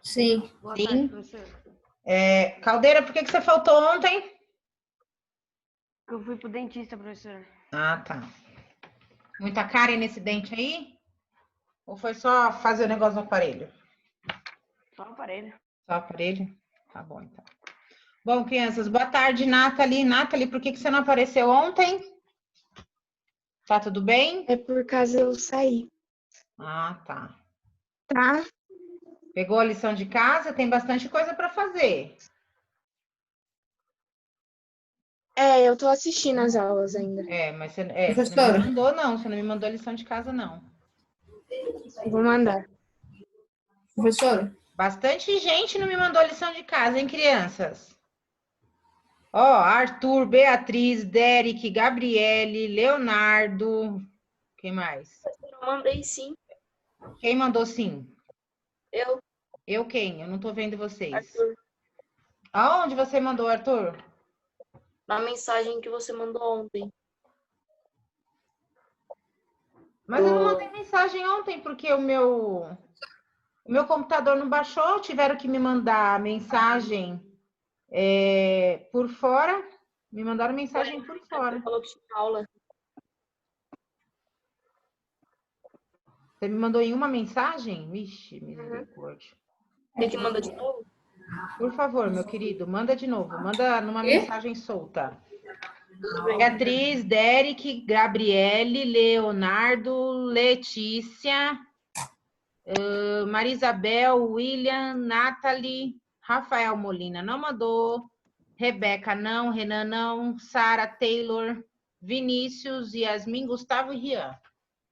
Sim. Boa Sim. tarde, professor. Caldeira, por que você faltou ontem? Eu fui pro dentista, professor. Ah, tá. Muita cárie nesse dente aí? Ou foi só fazer o negócio no aparelho? Só o aparelho. Só o aparelho? Tá bom, então. Bom, crianças, boa tarde, Nathalie. Nathalie, por que você não apareceu ontem? Tá tudo bem? É por causa eu saí, Ah, tá. tá? Pegou a lição de casa? Tem bastante coisa para fazer. Eu tô assistindo as aulas ainda. Mas você não me Professora. mandou, não. Você não me mandou a lição de casa, não. Vou mandar. Professora. Bastante gente não me mandou a lição de casa, hein, crianças? Ó, Arthur, Beatriz, Derek, Gabriele, Leonardo. Quem mais? Eu mandei sim. Quem mandou sim? Eu, Eu quem? Eu não tô vendo vocês. Arthur, Aonde você mandou, Arthur? na mensagem que você mandou ontem. Mas eu não mandei mensagem ontem porque o meu computador não baixou. Tiveram que me mandar a mensagem por fora. Me mandaram mensagem por fora. Você falou que tinha aula. Você me mandou em uma mensagem? Vixe, misericórdia. Tem que mandar de novo? Por favor, meu querido, manda de novo. Manda numa Quê? mensagem solta. Tudo bem. Beatriz, Derek, Gabriele, Leonardo, Letícia, Marisabel, William, Nathalie, Rafael Molina não mandou, Rebeca não, Renan não, Sara, Taylor, Vinícius, Yasmin, Gustavo e Rian.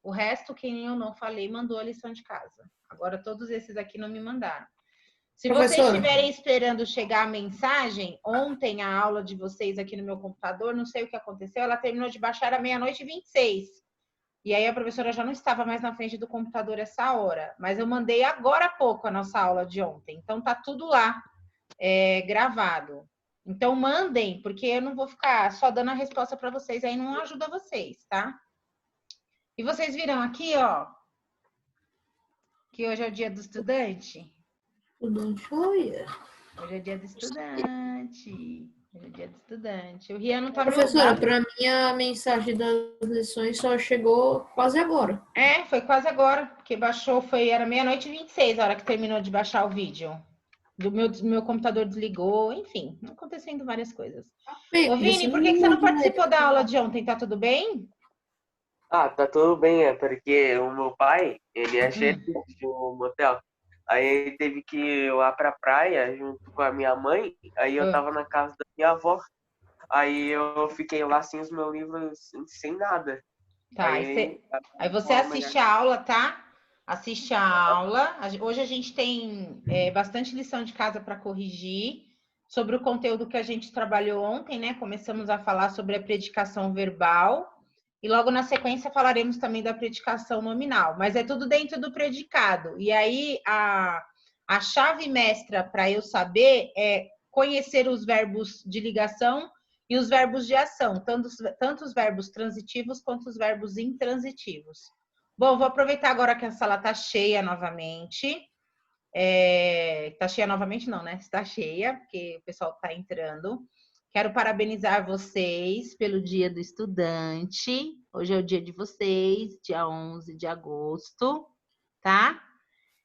O resto, quem eu não falei, mandou a lição de casa. Agora, todos esses aqui não me mandaram. Se vocês Professora. estiverem esperando chegar a mensagem, ontem a aula de vocês aqui no meu computador, não sei o que aconteceu, ela terminou de baixar à 00:26. E aí a professora já não estava mais na frente do computador essa hora. Mas eu mandei agora há pouco a nossa aula de ontem. Então tá tudo lá, gravado. Então mandem, porque eu não vou ficar só dando a resposta para vocês, aí não ajuda vocês, tá? E vocês viram aqui, ó, que hoje é o dia do estudante? Olha. Hoje é dia do estudante. Hoje é dia do estudante. O Rian não tá me Professora, ouvindo. para mim a mensagem das lições só chegou quase agora. Foi quase agora, porque baixou, era 00:26 a hora que terminou de baixar o vídeo. Do meu computador desligou, enfim, acontecendo várias coisas. Ô, Vini, por que você não participou da aula de ontem? Tá tudo bem? Ah, tá tudo bem, porque o meu pai, ele é chefe do motel. Aí ele teve que ir lá pra praia junto com a minha mãe, aí eu tava na casa da minha avó. Aí eu fiquei lá sem os meus livros, sem nada. Tá, aí você assiste a aula, tá? Assiste a aula. Hoje a gente tem bastante lição de casa para corrigir sobre o conteúdo que a gente trabalhou ontem, né? Começamos a falar sobre a predicação verbal e logo na sequência falaremos também da predicação nominal, mas é tudo dentro do predicado. E aí a chave mestra para eu saber é conhecer os verbos de ligação e os verbos de ação, tanto os verbos transitivos quanto os verbos intransitivos. Bom, vou aproveitar agora que a sala está cheia novamente. Está cheia novamente não, né? Está cheia, porque o pessoal está entrando. Quero parabenizar vocês pelo Dia do Estudante. Hoje é o dia de vocês, dia 11 de agosto, tá?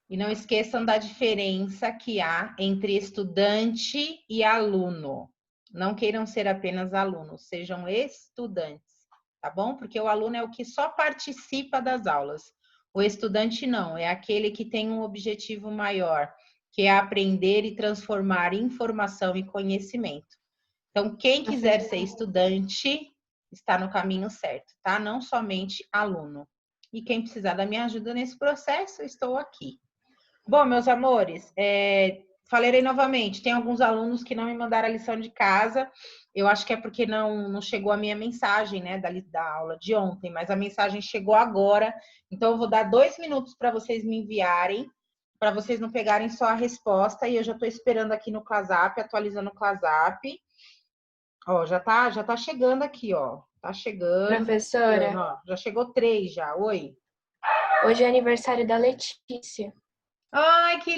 E não esqueçam da diferença que há entre estudante e aluno. Não queiram ser apenas alunos, sejam estudantes, tá bom? Porque o aluno é o que só participa das aulas. O estudante não, é aquele que tem um objetivo maior, que é aprender e transformar informação em conhecimento. Então, quem quiser ser estudante, está no caminho certo, tá? Não somente aluno. E quem precisar da minha ajuda nesse processo, estou aqui. Bom, meus amores, falarei novamente, tem alguns alunos que não me mandaram a lição de casa, eu acho que é porque não chegou a minha mensagem, né, da aula de ontem, mas a mensagem chegou agora, então eu vou dar 2 minutos para vocês me enviarem, para vocês não pegarem só a resposta, e eu já estou esperando aqui no ClaSap, atualizando o ClaSap. Ó, já tá chegando aqui, ó, tá chegando. Professora, ó, já chegou 3 já, oi. hoje é aniversário da Letícia. Ai, que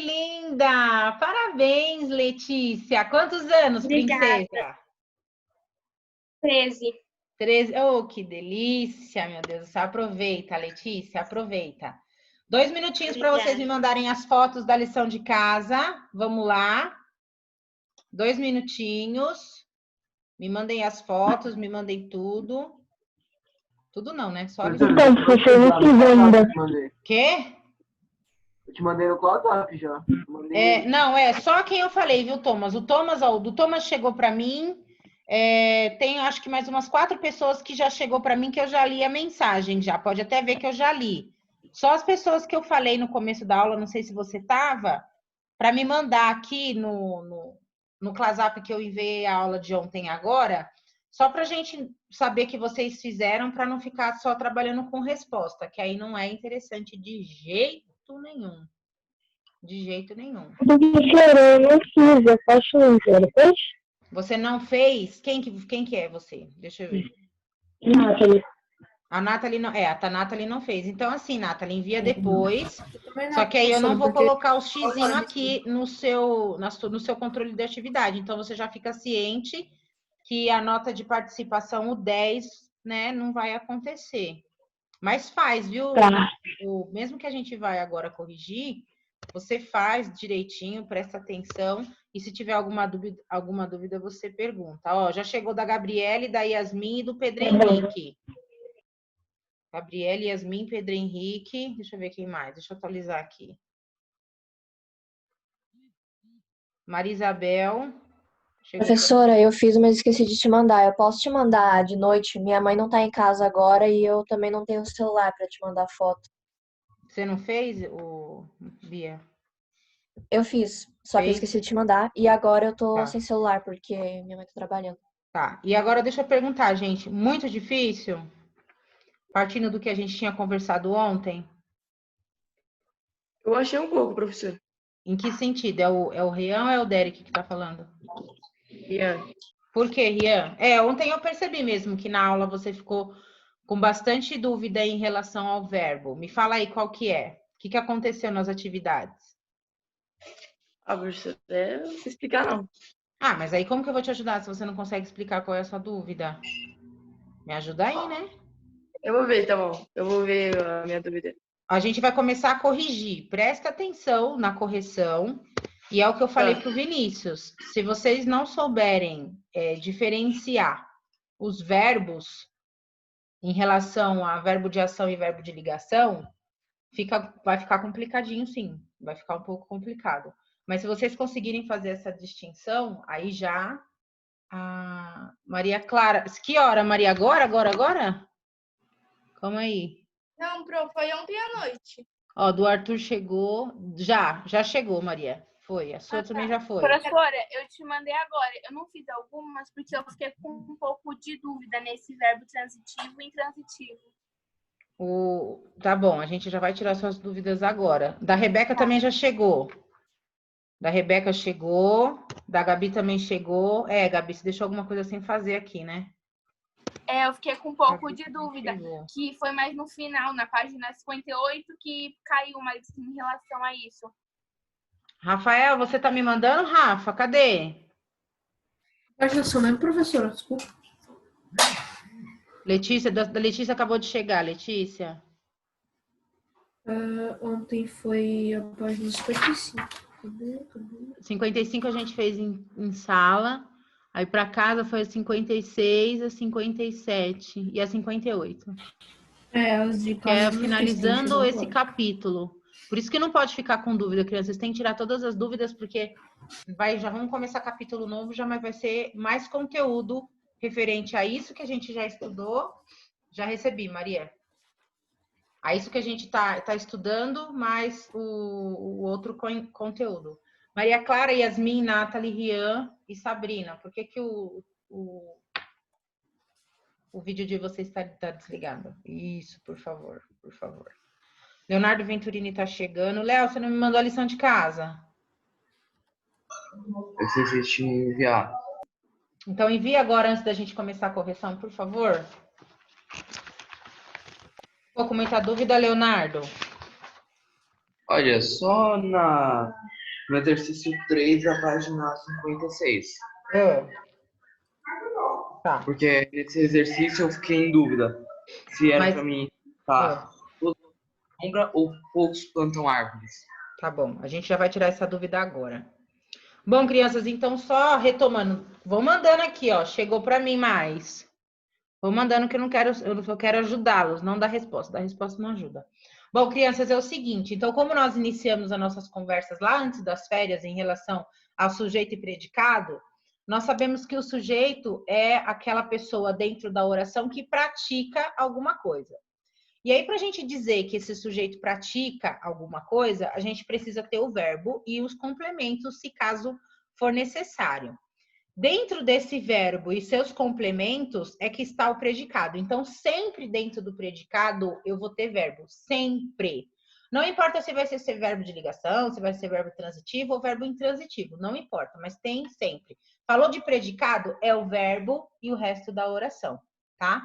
linda! Parabéns, Letícia! Quantos anos, Obrigada. princesa? 13. 13. Oh, que delícia, meu Deus do céu. Aproveita, Letícia, aproveita. 2 minutinhos para vocês me mandarem as fotos da lição de casa. Vamos lá. 2 minutinhos. Me mandem as fotos, me mandem tudo. Tudo não, né? Só a lição. Então, professor, eu não fiz ainda. Quê? Eu te mandei no WhatsApp já. Mandei... Não, só quem eu falei, viu, Thomas? O do Thomas chegou para mim. Tem, acho que mais umas 4 pessoas que já chegou para mim que eu já li a mensagem já. Pode até ver que eu já li. Só as pessoas que eu falei no começo da aula, não sei se você estava, para me mandar aqui no ClassUp que eu enviei a aula de ontem agora, só para a gente saber que vocês fizeram, para não ficar só trabalhando com resposta, que aí não é interessante de jeito nenhum. De jeito nenhum. Professora, eu não fiz, eu faço inteiro. Fez? Você não fez? Quem que é você? Deixa eu ver. Nathalie. A Nathalie não... a Nathalie não fez. Então, assim, Nathalie, envia depois. Também não, Só que aí eu não vou professora, colocar o xizinho aqui no seu controle de atividade. Então, você já fica ciente que a nota de participação, o 10, né, não vai acontecer. Mas faz, viu? Tá. Mesmo que a gente vai agora corrigir, você faz direitinho, presta atenção. E se tiver alguma dúvida, você pergunta. Ó, já chegou da Gabriele, da Yasmin e do Pedro Henrique. Gabriele, Yasmin, Pedro Henrique. Deixa eu ver quem mais. Deixa eu atualizar aqui. Marisabel. Professora, eu fiz, mas esqueci de te mandar. Eu posso te mandar de noite? Minha mãe não tá em casa agora e eu também não tenho celular para te mandar foto. Você não fez, Bia? Eu fiz, só que eu Fez? esqueci de te mandar. E agora eu tô Tá. sem celular, porque minha mãe tá trabalhando. Tá. E agora deixa eu perguntar, gente. Muito difícil? Partindo do que a gente tinha conversado ontem? Eu achei um pouco, professor. Em que sentido? É o Rian ou é o Derek que tá falando? Rian. Por quê, Rian? Ontem eu percebi mesmo que na aula você ficou com bastante dúvida em relação ao verbo. Me fala aí qual que é. O que aconteceu nas atividades? Professor, não sei explicar, não. Ah, mas aí como que eu vou te ajudar se você não consegue explicar qual é a sua dúvida? Me ajuda aí, né? Eu vou ver, tá bom. Eu vou ver a minha dúvida. A gente vai começar a corrigir. Presta atenção na correção. E é o que eu falei para o Vinícius. Se vocês não souberem diferenciar os verbos em relação a verbo de ação e verbo de ligação, vai ficar complicadinho, sim. Vai ficar um pouco complicado. Mas se vocês conseguirem fazer essa distinção, aí já a Maria Clara... Que hora, Maria? Agora? Calma aí. Não, prof, foi ontem à noite. Ó, do Arthur chegou. Já chegou, Maria. Foi. A sua também já foi. Professora, eu te mandei agora. Eu não fiz algumas porque eu fiquei com um pouco de dúvida nesse verbo transitivo e intransitivo. Tá bom, a gente já vai tirar suas dúvidas agora. Da Rebeca também já chegou. Da Rebeca chegou. Da Gabi também chegou. Gabi, você deixou alguma coisa sem fazer aqui, né? Eu fiquei com um pouco de Chegou. dúvida, que foi mais no final, na página 58, que caiu mais em relação a isso. Rafael, você tá me mandando, Rafa? Cadê? Acho que eu sou mesmo professora, desculpa. Letícia, da Letícia acabou de chegar, Letícia. Ontem foi a página 55. Cadê? 55 a gente fez em sala. Aí para casa foi a 56, a 57 e a 58. As de casa. Finalizando esse capítulo. Por isso que não pode ficar com dúvida, crianças. Vocês têm que tirar todas as dúvidas, porque já vamos começar capítulo novo, mas vai ser mais conteúdo referente a isso que a gente já estudou. Já recebi, Maria. A isso que a gente tá estudando, mais o outro conteúdo. Maria Clara, Yasmin, Nathalie, Rian e Sabrina. Por que o vídeo de vocês está desligado? Isso, por favor. Leonardo Venturini está chegando. Léo, você não me mandou a lição de casa? Eu esqueci de te enviar. Então, envia agora antes da gente começar a correção, por favor. Com muita dúvida, Leonardo? Olha, só No exercício 3, a página 56. Tá. Porque nesse exercício eu fiquei em dúvida se era Mas- pra mim tá todos sombra ou poucos plantam árvores. Tá bom, a gente já vai tirar essa dúvida agora. Bom, crianças, então só retomando, vou mandando aqui, ó, chegou para mim mais. Vou mandando que eu quero ajudá-los, não dar resposta não ajuda. Bom, crianças, é o seguinte, então como nós iniciamos as nossas conversas lá antes das férias em relação ao sujeito e predicado, nós sabemos que o sujeito é aquela pessoa dentro da oração que pratica alguma coisa. E aí, para a gente dizer que esse sujeito pratica alguma coisa, a gente precisa ter o verbo e os complementos, se caso for necessário. Dentro desse verbo e seus complementos é que está o predicado. Então, sempre dentro do predicado, eu vou ter verbo. Sempre. Não importa se vai ser verbo de ligação, se vai ser verbo transitivo ou verbo intransitivo. Não importa, mas tem sempre. Falou de predicado, é o verbo e o resto da oração, tá?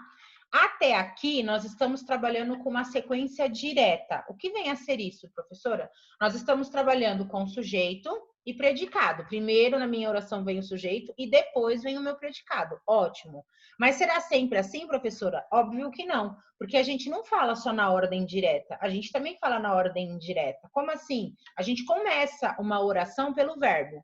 Até aqui, nós estamos trabalhando com uma sequência direta. O que vem a ser isso, professora? Nós estamos trabalhando com sujeito e predicado. Primeiro, na minha oração, vem o sujeito e depois vem o meu predicado. Ótimo. Mas será sempre assim, professora? Óbvio que não, porque a gente não fala só na ordem direta, a gente também fala na ordem indireta. Como assim? A gente começa uma oração pelo verbo.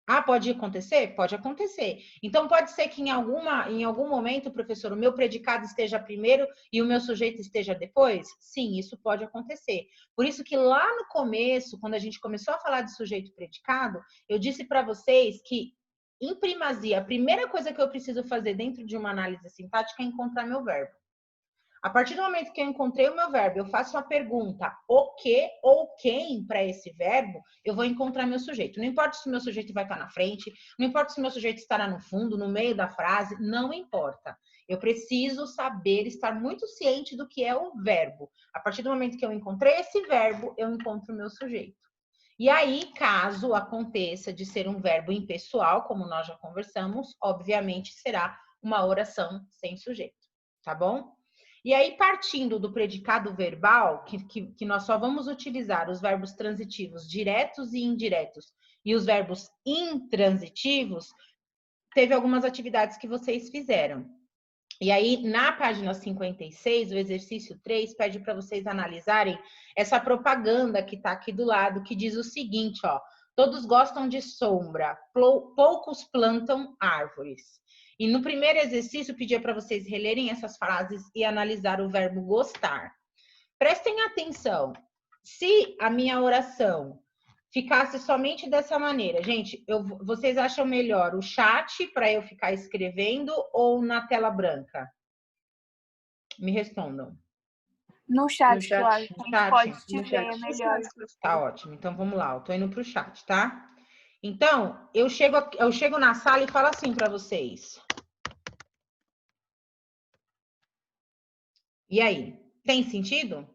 Ah, pode acontecer? Pode acontecer. Então, pode ser que em algum momento, professor, o meu predicado esteja primeiro e o meu sujeito esteja depois? Sim, isso pode acontecer. Por isso que lá no começo, quando a gente começou a falar de sujeito e predicado, eu disse para vocês que, em primazia, a primeira coisa que eu preciso fazer dentro de uma análise sintática é encontrar meu verbo. A partir do momento que eu encontrei o meu verbo, eu faço uma pergunta, o que ou quem para esse verbo, eu vou encontrar meu sujeito. Não importa se o meu sujeito vai estar na frente, não importa se o meu sujeito estará no fundo, no meio da frase, não importa. Eu preciso saber, estar muito ciente do que é o verbo. A partir do momento que eu encontrei esse verbo, eu encontro o meu sujeito. E aí, caso aconteça de ser um verbo impessoal, como nós já conversamos, obviamente será uma oração sem sujeito, tá bom? E aí, partindo do predicado verbal, que nós só vamos utilizar os verbos transitivos diretos e indiretos e os verbos intransitivos, teve algumas atividades que vocês fizeram. E aí, na página 56, o exercício 3 pede para vocês analisarem essa propaganda que está aqui do lado, que diz o seguinte, ó: todos gostam de sombra, poucos plantam árvores. E no primeiro exercício, eu pedia para vocês relerem essas frases e analisar o verbo gostar. Prestem atenção. Se a minha oração ficasse somente dessa maneira, gente, vocês acham melhor o chat para eu ficar escrevendo ou na tela branca? Me respondam. No chat, No chat, claro. A gente pode te no ver, chat. é melhor. Tá ótimo. Então vamos lá. Eu tô indo pro chat, tá? Então, eu chego na sala e falo assim para vocês. E aí, tem sentido?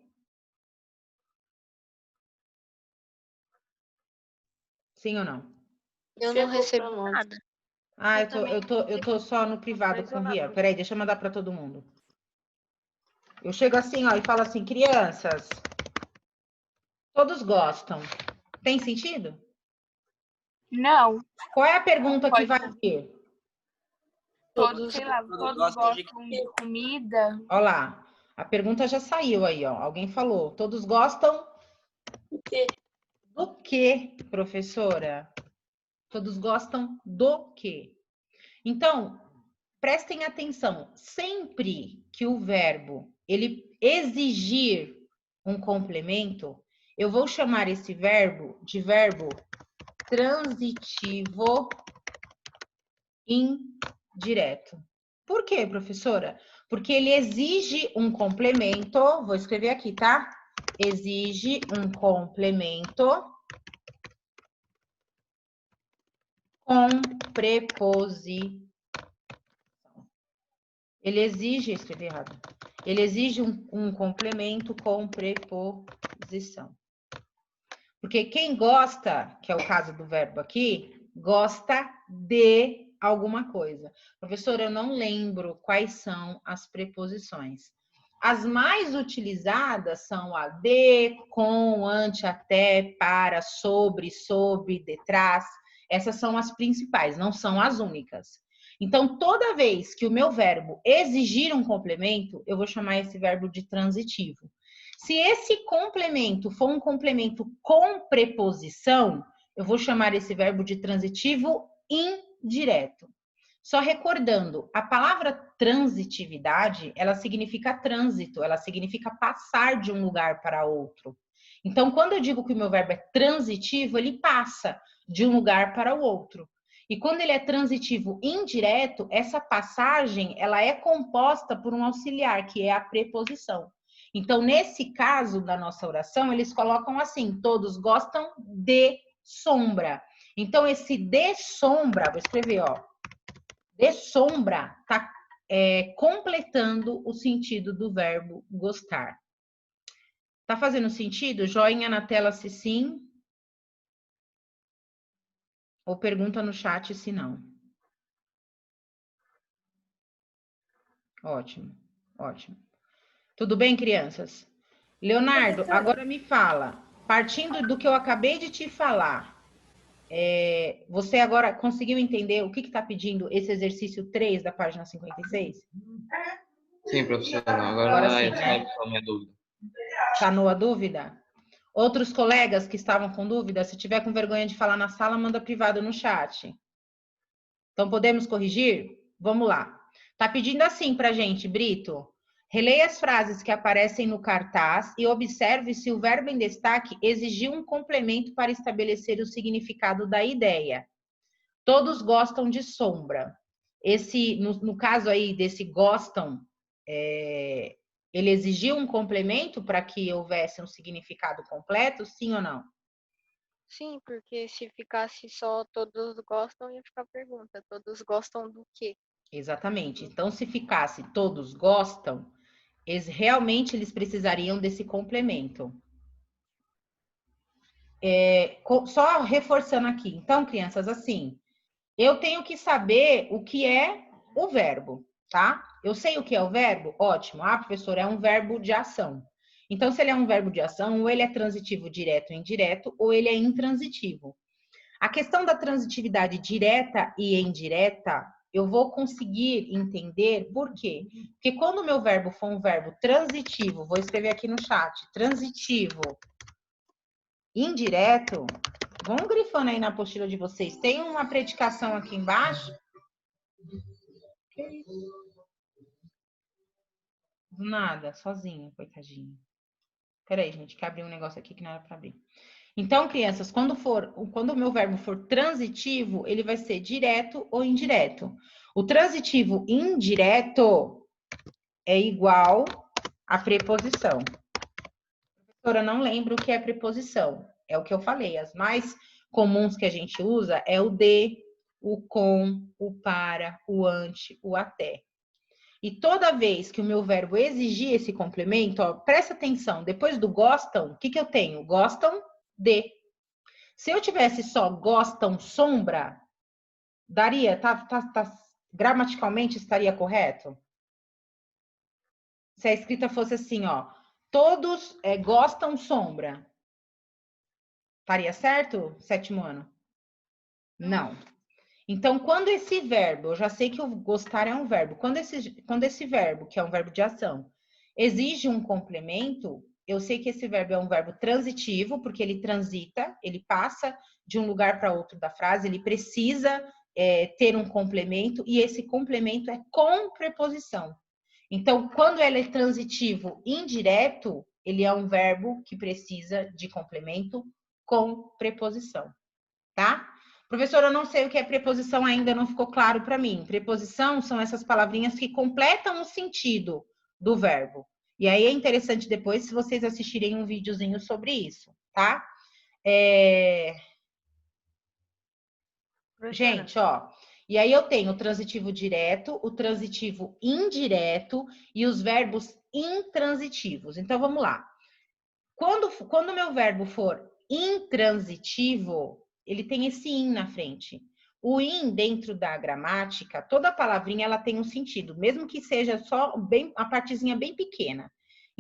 Sim ou não? Eu não recebi nada. Ah, Eu eu tô só no privado com o Rian. Peraí, deixa eu mandar para todo mundo. Eu chego assim, ó, e falo assim, crianças, todos gostam. Tem sentido? Não, Qual é a pergunta que Pode. vai vir? todos, sei lá, todos gostam de comida. Olha lá, a pergunta já saiu aí, ó. Alguém falou. Todos gostam do quê, professora? Todos gostam do quê? Então, prestem atenção. Sempre que o verbo ele exigir um complemento, eu vou chamar esse verbo de verbo transitivo indireto. Por quê, professora? Porque ele exige um complemento, vou escrever aqui, tá? Exige um complemento com preposição. Ele exige, escrevi errado. Ele exige um complemento com preposição. Porque quem gosta, que é o caso do verbo aqui, gosta de alguma coisa. Professora, eu não lembro quais são as preposições. As mais utilizadas são a de, com, ante, até, para, sobre, sob, detrás. Essas são as principais, não são as únicas. Então, toda vez que o meu verbo exigir um complemento, eu vou chamar esse verbo de transitivo. Se esse complemento for um complemento com preposição, eu vou chamar esse verbo de transitivo indireto. Só recordando, a palavra transitividade, ela significa trânsito, ela significa passar de um lugar para outro. Então, quando eu digo que o meu verbo é transitivo, ele passa de um lugar para o outro. E quando ele é transitivo indireto, essa passagem, ela é composta por um auxiliar, que é a preposição. Então, nesse caso da nossa oração, eles colocam assim, todos gostam de sombra. Então, esse de sombra, vou escrever, ó. De sombra está completando o sentido do verbo gostar. Tá fazendo sentido? Joinha na tela se sim. Ou pergunta no chat se não. Ótimo, ótimo. Tudo bem, crianças? Leonardo, agora me fala. Partindo do que eu acabei de te falar, você agora conseguiu entender o que está pedindo esse exercício 3 da página 56? Sim, professora. Agora sim, né? A minha dúvida. Sanou a dúvida? Outros colegas que estavam com dúvida, se tiver com vergonha de falar na sala, manda privado no chat. Então, podemos corrigir? Vamos lá. Tá pedindo assim pra gente, Brito. Releia as frases que aparecem no cartaz e observe se o verbo em destaque exigiu um complemento para estabelecer o significado da ideia. Todos gostam de sombra. No caso aí desse gostam, ele exigiu um complemento para que houvesse um significado completo, sim ou não? Sim, porque se ficasse só todos gostam, ia ficar a pergunta, todos gostam do quê? Exatamente. Então, se ficasse todos gostam, realmente eles precisariam desse complemento. Só reforçando aqui. Então, crianças, assim, eu tenho que saber o que é o verbo, tá? Eu sei o que é o verbo? Ótimo. Ah, professor, é um verbo de ação. Então, se ele é um verbo de ação, ou ele é transitivo direto ou indireto, ou ele é intransitivo. A questão da transitividade direta e indireta, eu vou conseguir entender por quê? Porque quando o meu verbo for um verbo transitivo, vou escrever aqui no chat, transitivo, indireto, vão grifando aí na apostila de vocês. Tem uma predicação aqui embaixo? Que isso? Do nada, sozinho, coitadinho. Peraí, gente, que abri um negócio aqui que não era para abrir. Então, crianças, quando o meu verbo for transitivo, ele vai ser direto ou indireto. O transitivo indireto é igual a preposição. Professora, não lembro o que é preposição. É o que eu falei. As mais comuns que a gente usa é o de, o com, o para, o ante, o até. E toda vez que o meu verbo exigir esse complemento, ó, presta atenção, depois do gostam, o que eu tenho? Gostam de. Se eu tivesse só gostam sombra, daria, gramaticalmente estaria correto? Se a escrita fosse assim, ó, todos gostam sombra, estaria certo, sétimo ano? Não. Então, quando esse verbo, eu já sei que o gostar é um verbo, quando esse verbo, que é um verbo de ação, exige um complemento, eu sei que esse verbo é um verbo transitivo, porque ele transita, ele passa de um lugar para outro da frase, ele precisa ter um complemento, e esse complemento é com preposição. Então, quando ele é transitivo indireto, ele é um verbo que precisa de complemento com preposição, tá? Professora, eu não sei o que é preposição ainda, não ficou claro para mim. Preposição são essas palavrinhas que completam o sentido do verbo. E aí é interessante depois se vocês assistirem um videozinho sobre isso, tá? Gente, ó. E aí eu tenho o transitivo direto, o transitivo indireto e os verbos intransitivos. Então, vamos lá. Quando o meu verbo for intransitivo, ele tem esse in na frente. O in, dentro da gramática, toda palavrinha ela tem um sentido, mesmo que seja só a partezinha bem pequena.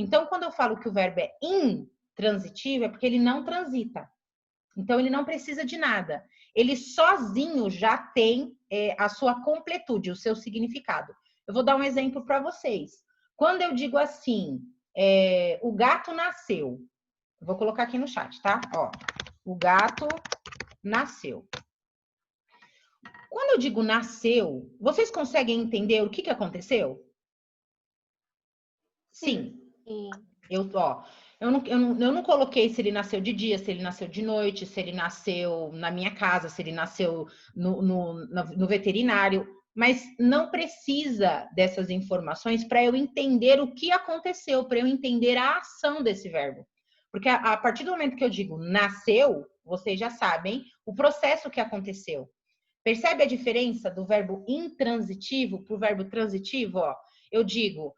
Então, quando eu falo que o verbo é intransitivo, é porque ele não transita. Então, ele não precisa de nada. Ele sozinho já tem a sua completude, o seu significado. Eu vou dar um exemplo para vocês. Quando eu digo assim, o gato nasceu. Eu vou colocar aqui no chat, tá? Ó, o gato nasceu. Quando eu digo nasceu, vocês conseguem entender o que aconteceu? Sim. Eu não coloquei se ele nasceu de dia, se ele nasceu de noite, se ele nasceu na minha casa, se ele nasceu no veterinário, mas não precisa dessas informações para eu entender o que aconteceu, para eu entender a ação desse verbo. Porque a partir do momento que eu digo nasceu, vocês já sabem o processo que aconteceu. Percebe a diferença do verbo intransitivo para o verbo transitivo? Ó, eu digo,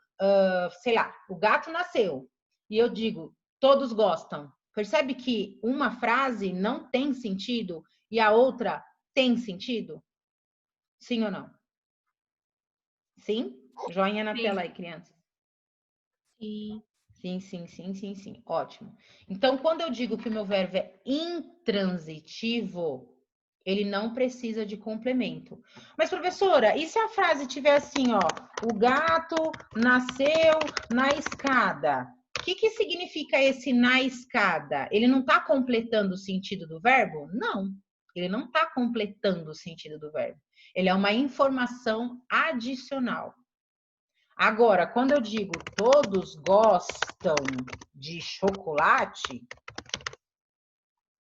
sei lá, o gato nasceu. E eu digo, todos gostam. Percebe que uma frase não tem sentido e a outra tem sentido? Sim ou não? Sim? Joinha na tela aí, crianças. Sim. Sim. Ótimo. Então, quando eu digo que o meu verbo é intransitivo, ele não precisa de complemento. Mas, professora, e se a frase tiver assim, ó, o gato nasceu na escada? O que significa esse na escada? Ele não está completando o sentido do verbo? Não, ele não está completando o sentido do verbo. Ele é uma informação adicional. Agora, quando eu digo todos gostam de chocolate,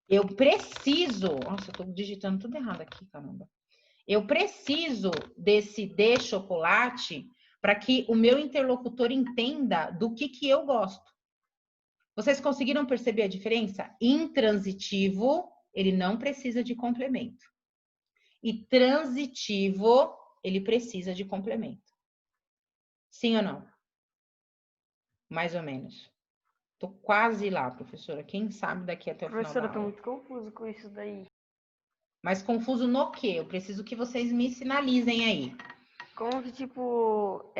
eu preciso... Nossa, eu tô digitando tudo errado aqui, caramba. Eu preciso desse de chocolate para que o meu interlocutor entenda do que eu gosto. Vocês conseguiram perceber a diferença? Intransitivo, ele não precisa de complemento. E transitivo, ele precisa de complemento. Sim ou não? Mais ou menos. Tô quase lá, professora. Quem sabe daqui até o final da Professora, eu tô aula. muito confuso com isso daí. Mas confuso no quê? Eu preciso que vocês me sinalizem aí. Como que, tipo,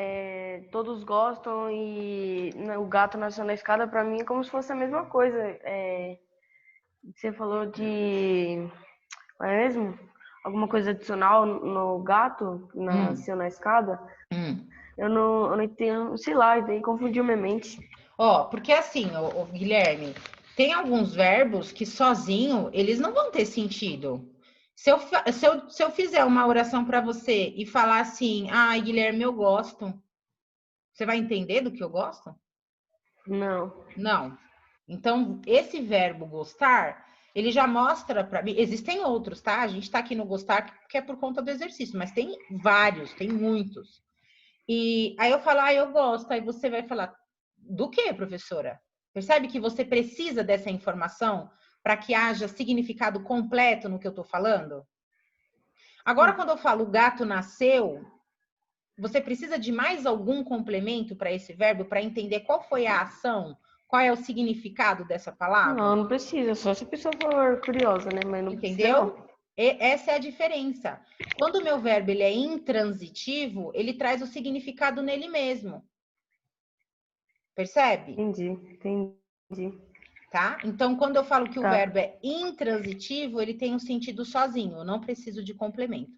todos gostam e o gato nasceu na escada, pra mim é como se fosse a mesma coisa. Você falou de... Não é mesmo? Alguma coisa adicional no gato que nasceu na escada? Eu não entendo, sei lá, daí confundiu minha mente. Ó, porque assim, Guilherme, tem alguns verbos que sozinho, eles não vão ter sentido. Se eu fizer uma oração para você e falar assim, ai, Guilherme, eu gosto, você vai entender do que eu gosto? Não. Não. Então, esse verbo gostar, ele já mostra para mim, existem outros, tá? A gente tá aqui no gostar que é por conta do exercício, mas tem vários, tem muitos. E aí eu falo, eu gosto, aí você vai falar, do que, professora? Percebe que você precisa dessa informação para que haja significado completo no que eu estou falando? Agora, quando eu falo o gato nasceu, você precisa de mais algum complemento para esse verbo para entender qual foi a ação, qual é o significado dessa palavra? Não precisa, só se a pessoa for curiosa, né? Mas não entendeu? Precisa, não. Essa é a diferença. Quando o meu verbo ele é intransitivo, ele traz o significado nele mesmo. Percebe? Entendi. Tá? Então, quando eu falo que o verbo é intransitivo, ele tem um sentido sozinho, eu não preciso de complemento.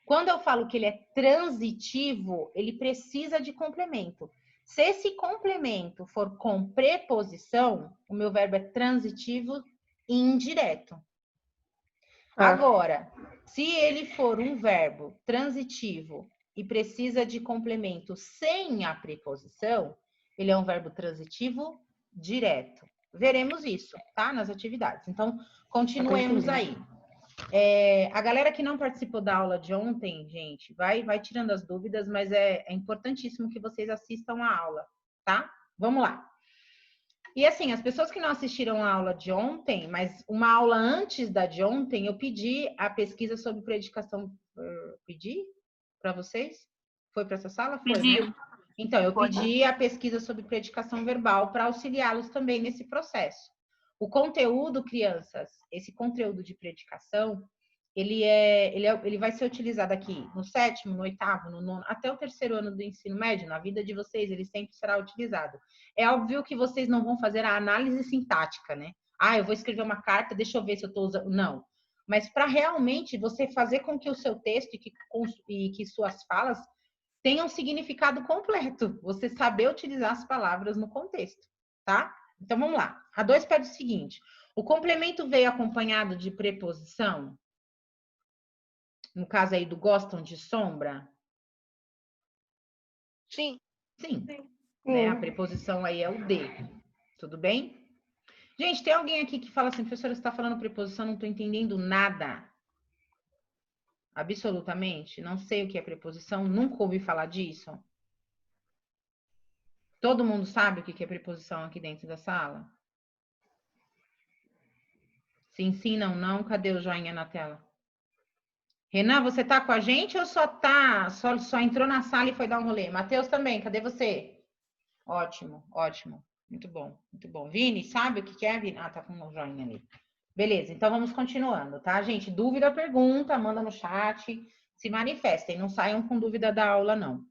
Quando eu falo que ele é transitivo, ele precisa de complemento. Se esse complemento for com preposição, o meu verbo é transitivo indireto. Agora, se ele for um verbo transitivo e precisa de complemento sem a preposição, ele é um verbo transitivo direto. Veremos isso, tá? Nas atividades. Então, continuemos aí. A galera que não participou da aula de ontem, gente, vai tirando as dúvidas, mas é importantíssimo que vocês assistam a aula, tá? Vamos lá. E assim, as pessoas que não assistiram a aula de ontem, mas uma aula antes da de ontem, eu pedi a pesquisa sobre predicação. Pedi para vocês? Foi para essa sala? Foi, Pediu. né? Então, eu pedi a pesquisa sobre predicação verbal para auxiliá-los também nesse processo. O conteúdo, crianças, esse conteúdo de predicação, ele vai ser utilizado aqui no 7º, no 8º, no 9º, até o 3º ano do ensino médio. Na vida de vocês, ele sempre será utilizado. É óbvio que vocês não vão fazer a análise sintática, né? Eu vou escrever uma carta, deixa eu ver se eu estou usando. Não. Mas para realmente você fazer com que o seu texto e que suas falas tenham um significado completo. Você saber utilizar as palavras no contexto, tá? Então, vamos lá. A 2 pede o seguinte. O complemento veio acompanhado de preposição? No caso aí do gostam de sombra? Sim. Sim. Né? A preposição aí é o de. Tudo bem? Gente, tem alguém aqui que fala assim, professora, você está falando preposição, não estou entendendo nada. Absolutamente. Não sei o que é preposição, nunca ouvi falar disso. Todo mundo sabe o que é preposição aqui dentro da sala? Sim, sim, não, não. Cadê o joinha na tela? Renan, você tá com a gente ou só entrou na sala e foi dar um rolê? Matheus também, cadê você? Ótimo, ótimo. Muito bom, muito bom. Vini, sabe o que é, Vini? Tá com um joinha ali. Beleza, então vamos continuando, tá, gente? Dúvida, pergunta, manda no chat, se manifestem, não saiam com dúvida da aula, não.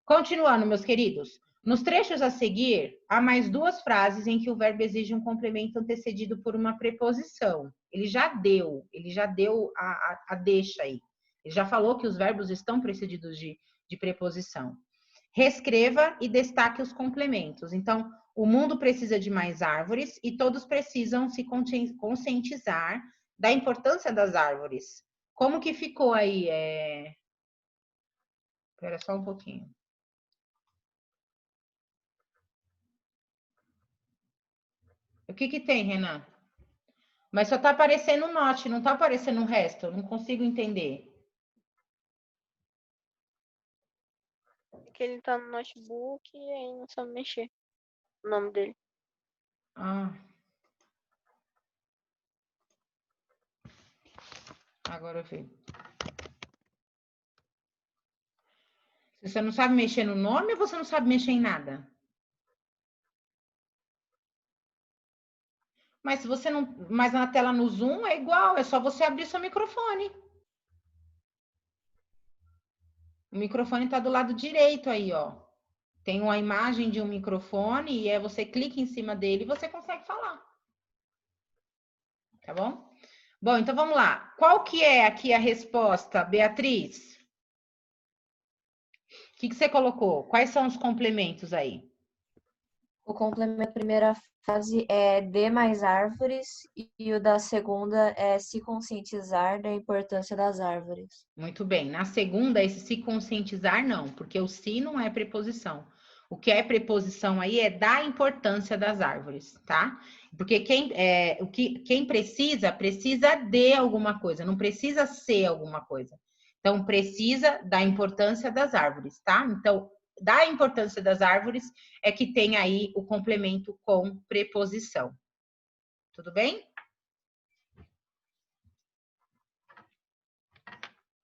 Continuando, meus queridos. Nos trechos a seguir, há mais 2 frases em que o verbo exige um complemento antecedido por uma preposição. Ele já deu a deixa aí. Ele já falou que os verbos estão precedidos de preposição. Reescreva e destaque os complementos. Então, o mundo precisa de mais árvores e todos precisam se conscientizar da importância das árvores. Como que ficou aí? Espera só um pouquinho. O que tem, Renan? Mas só tá aparecendo o note, não tá aparecendo o resto. Eu não consigo entender. Porque ele tá no notebook e aí não sabe mexer o nome dele. Agora eu vi. Você não sabe mexer no nome ou você não sabe mexer em nada? Mas se você não. Mas na tela no Zoom é igual, é só você abrir seu microfone. O microfone está do lado direito aí, ó. Tem uma imagem de um microfone e você clica em cima dele e você consegue falar. Tá bom? Bom, então vamos lá. Qual que é aqui a resposta, Beatriz? O que você colocou? Quais são os complementos aí? O complemento da primeira frase é de mais árvores e o da segunda é se conscientizar da importância das árvores. Muito bem. Na segunda, esse se conscientizar não, porque o se não é preposição. O que é preposição aí é da importância das árvores, tá? Porque quem precisa de alguma coisa, não precisa ser alguma coisa. Então, precisa da importância das árvores, tá? Então, da importância das árvores é que tem aí o complemento com preposição. Tudo bem?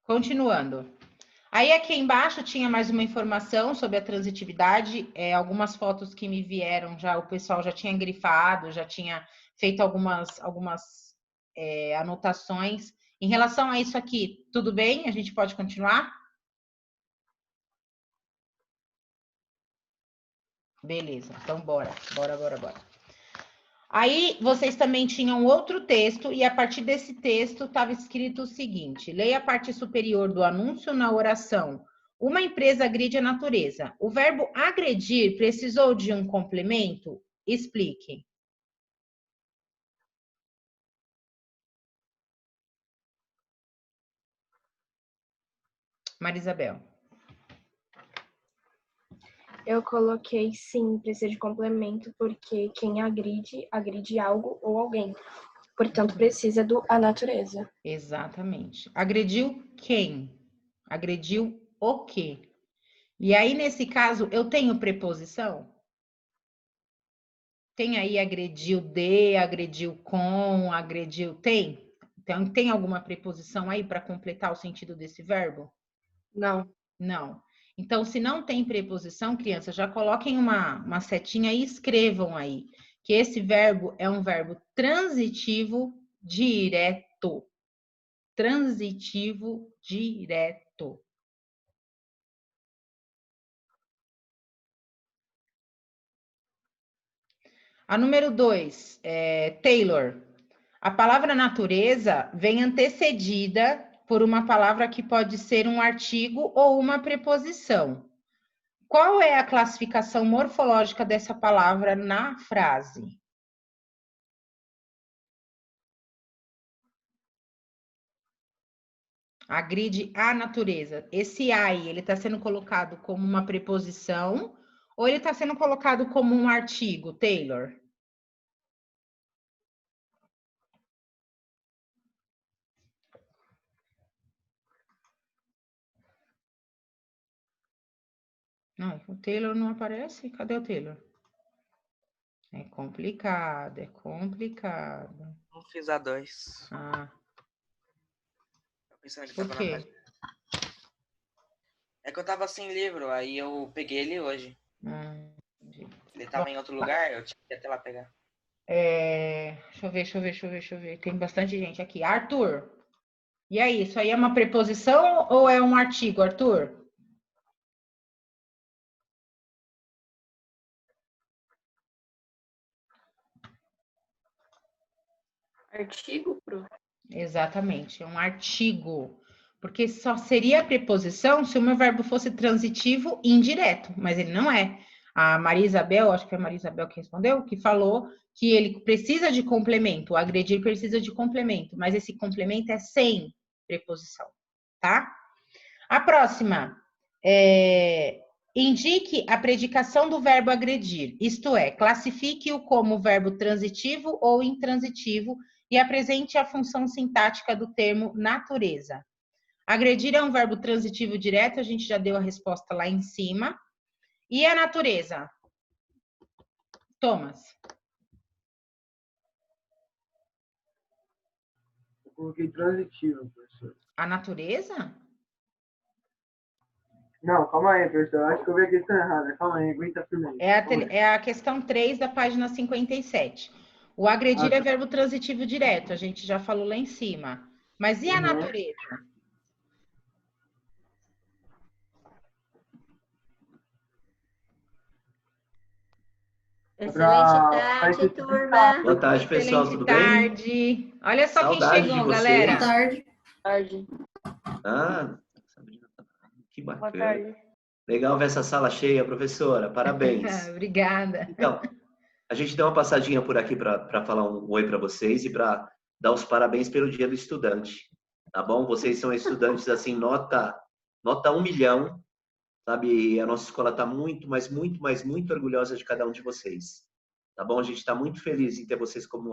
Continuando. Aí aqui embaixo tinha mais uma informação sobre a transitividade, algumas fotos que me vieram já, o pessoal já tinha grifado, já tinha feito algumas anotações. Em relação a isso aqui, tudo bem? A gente pode continuar? Beleza, então bora. Aí vocês também tinham outro texto e a partir desse texto estava escrito o seguinte: leia a parte superior do anúncio na oração. Uma empresa agride a natureza. O verbo agredir precisou de um complemento? Explique. Marisabel. Eu coloquei sim, precisa de complemento, porque quem agride, agride algo ou alguém. Portanto, precisa do a natureza. Exatamente. Agrediu quem? Agrediu o quê? E aí, nesse caso, eu tenho preposição? Tem aí agrediu de, agrediu com, agrediu... Tem? Então, tem alguma preposição aí para completar o sentido desse verbo? Não. Não. Então, se não tem preposição, crianças, já coloquem uma setinha e escrevam aí que esse verbo é um verbo transitivo direto. transitivo direto. A número 2, Taylor. A palavra natureza vem antecedida por uma palavra que pode ser um artigo ou uma preposição. Qual é a classificação morfológica dessa palavra na frase? Agride a natureza. Esse ai, ele está sendo colocado como uma preposição ou ele está sendo colocado como um artigo, Taylor? Não, o Taylor não aparece? Cadê o Taylor? É complicado, é complicado. Não fiz a 2. Ah. Pensando que Por tava quê? na página. É que eu tava sem livro, aí eu peguei ele hoje. Ele tava em outro lugar, eu tinha que ir até lá pegar. Deixa eu ver. Tem bastante gente aqui. Arthur, e aí, isso aí é uma preposição ou é um artigo, Arthur? Artigo, Pro? Exatamente, é um artigo. Porque só seria preposição se o meu verbo fosse transitivo e indireto, mas ele não é. A Maria Isabel, acho que é a Maria Isabel que respondeu, que falou que ele precisa de complemento, o agredir precisa de complemento, mas esse complemento é sem preposição, tá? A próxima, indique a predicação do verbo agredir, isto é, classifique-o como verbo transitivo ou intransitivo e apresente a função sintática do termo natureza. Agredir é um verbo transitivo direto, a gente já deu a resposta lá em cima. E a natureza? Thomas. Eu coloquei transitivo, professor. A natureza? Não, calma aí, professor. Acho que eu vi a questão errada. Calma aí, aguenta primeiro. É a questão 3 da página 57. O agredir é verbo transitivo direto, a gente já falou lá em cima. Mas e a natureza? Excelente tarde, turma. Boa tarde, pessoal. Tudo bem? Excelente tarde. Olha só Saudade quem chegou, de vocês. galera. Boa tarde. Tarde. Ah, que Boa bacana. tarde. Legal ver essa sala cheia, professora. Parabéns. Obrigada. Então, a gente deu uma passadinha por aqui para falar um oi para vocês e para dar os parabéns pelo Dia do Estudante. Tá bom? Vocês são estudantes, assim, nota 1 milhão, sabe? E a nossa escola está muito orgulhosa de cada um de vocês. Tá bom? A gente está muito feliz em ter vocês como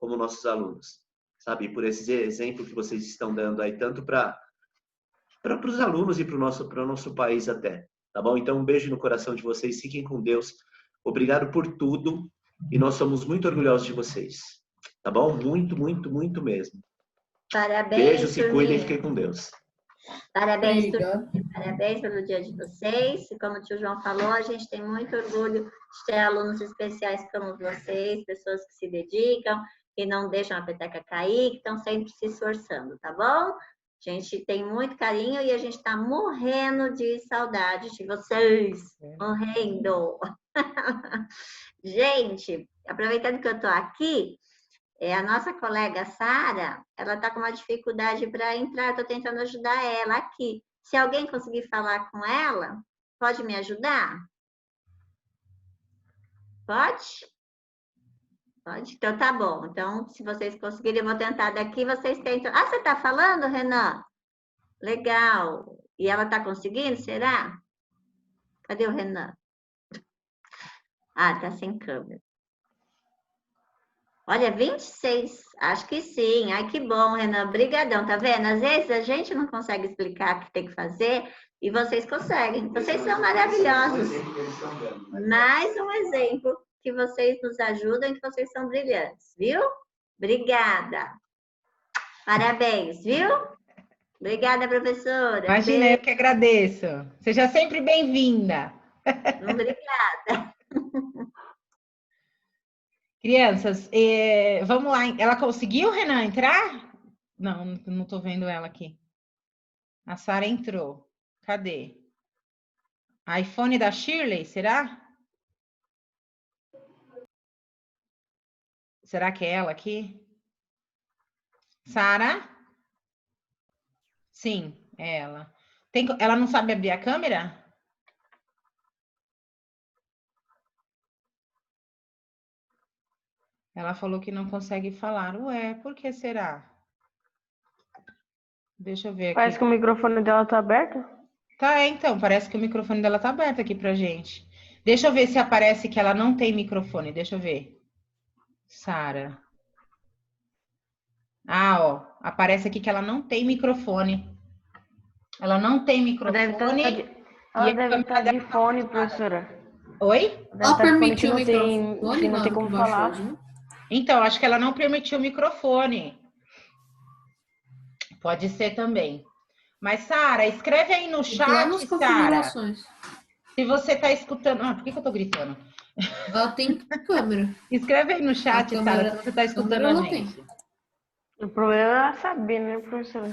nossos alunos, sabe? Por esse exemplo que vocês estão dando aí, tanto para os alunos e para o nosso país até. Tá bom? Então, um beijo no coração de vocês. Fiquem com Deus. Obrigado por tudo. E nós somos muito orgulhosos de vocês. Tá bom? Muito mesmo. Parabéns, Beijo, se turminha. cuidem e fiquem com Deus. Parabéns, Obrigada. parabéns pelo dia de vocês. E como o tio João falou, a gente tem muito orgulho de ter alunos especiais como vocês, pessoas que se dedicam, que não deixam a peteca cair, que estão sempre se esforçando, tá bom? A gente tem muito carinho e a gente está morrendo de saudade de vocês. Morrendo. Gente, aproveitando que eu estou aqui, a nossa colega Sara, ela está com uma dificuldade para entrar, estou tentando ajudar ela aqui. Se alguém conseguir falar com ela, pode me ajudar? Pode? Pode? Então tá bom. Então, se vocês conseguirem, eu vou tentar daqui, vocês tentam. Ah, você está falando, Renan? Legal. E ela está conseguindo, será? Cadê o Renan? Ah, tá sem câmera. Olha, 26, acho que sim. Ai, que bom, Renan. Brigadão, tá vendo? Às vezes a gente não consegue explicar o que tem que fazer e vocês conseguem. Vocês são maravilhosos. Mais um exemplo que vocês nos ajudam e que vocês são brilhantes, viu? Obrigada. Parabéns, viu? Obrigada, professora. Imagina, eu que agradeço. Seja sempre bem-vinda. Obrigada. Crianças, vamos lá. Ela conseguiu, Renan, entrar? Não, não tô vendo ela aqui. A Sara entrou. Cadê? iPhone da Shirley, será? Será que é ela aqui? Sara? Sim, é ela. Ela não sabe abrir a câmera? Ela falou que não consegue falar. Ué, por que será? Deixa eu ver aqui. Parece que o microfone dela tá aberto. Tá, então, parece que o microfone dela tá aberto aqui pra gente. Deixa eu ver se aparece que ela não tem microfone. Deixa eu ver. Sara. Ah, ó. Aparece aqui que ela não tem microfone. Ela não tem microfone. Ela deve estar de fone, professora. Oi? Ela permitiu o microfone, que não tem como falar. Então, acho que ela não permitiu o microfone. Pode ser também. Mas, Sara, escreve aí no chat, Sara. Se você tá escutando... Ah, por que eu tô gritando? Ela tem câmera. Escreve aí no chat, Sara, se você tá escutando a gente. O problema é saber, né, professora?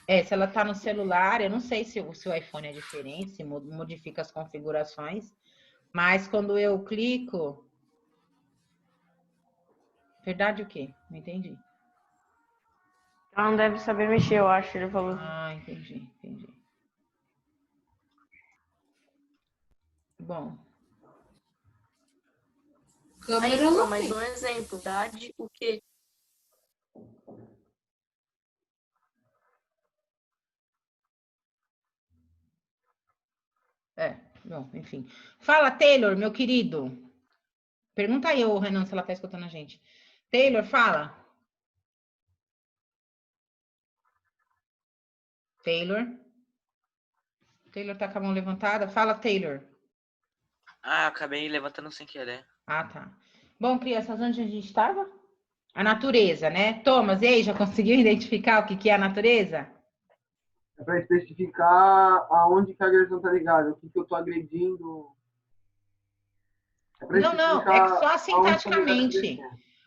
Se ela tá no celular, eu não sei se o seu iPhone é diferente, se modifica as configurações. Mas quando eu clico... Verdade o quê? Não entendi. Ela não deve saber mexer, eu acho, ele falou. Ah, entendi. Bom. Aí, mas um exemplo, idade, o quê? Bom, enfim. Fala, Taylor, meu querido. Pergunta aí, ô Renan, se ela tá escutando a gente. Taylor, fala. Taylor tá com a mão levantada. Fala, Taylor. Ah, eu acabei levantando sem querer. Ah, tá. Bom, crianças, onde a gente estava? A natureza, né? Thomas, e aí, já conseguiu identificar o que é a natureza? É para especificar aonde que a agressão tá ligada, o que eu tô agredindo. Não, é que só sintaticamente.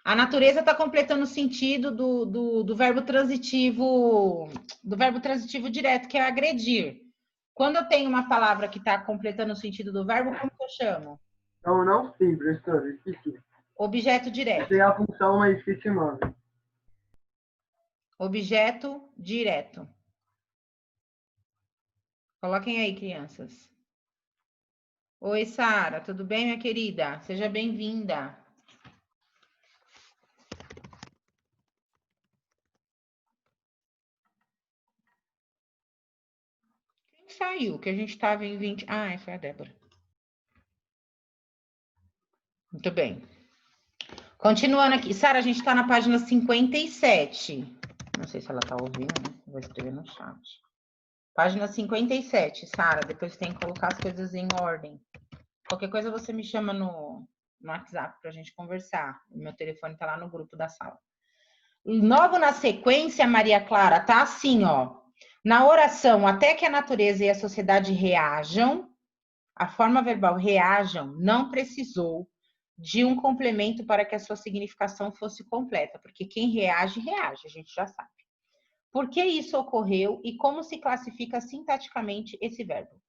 A natureza está completando o sentido do verbo transitivo, direto, que é agredir. Quando eu tenho uma palavra que está completando o sentido do verbo, como que eu chamo? Não, sim, professor, esqueci. Objeto direto. Tem a função, mas esqueci o nome. Objeto direto. Coloquem aí, crianças. Oi, Sara, tudo bem, minha querida? Seja bem-vinda. Quem saiu? Que a gente estava em 20... Ah, foi a Débora. Muito bem. Continuando aqui. Sara, a gente está na página 57. Não sei se ela está ouvindo, né? Vou escrever no chat. Página 57, Sara. Depois tem que colocar as coisas em ordem. Qualquer coisa você me chama no WhatsApp para a gente conversar. O meu telefone está lá no grupo da sala. Logo na sequência, Maria Clara, tá assim, ó. Na oração, até que a natureza e a sociedade reajam, a forma verbal reajam não precisou de um complemento para que a sua significação fosse completa, porque quem reage, reage, a gente já sabe. Por que isso ocorreu e como se classifica sintaticamente esse verbo?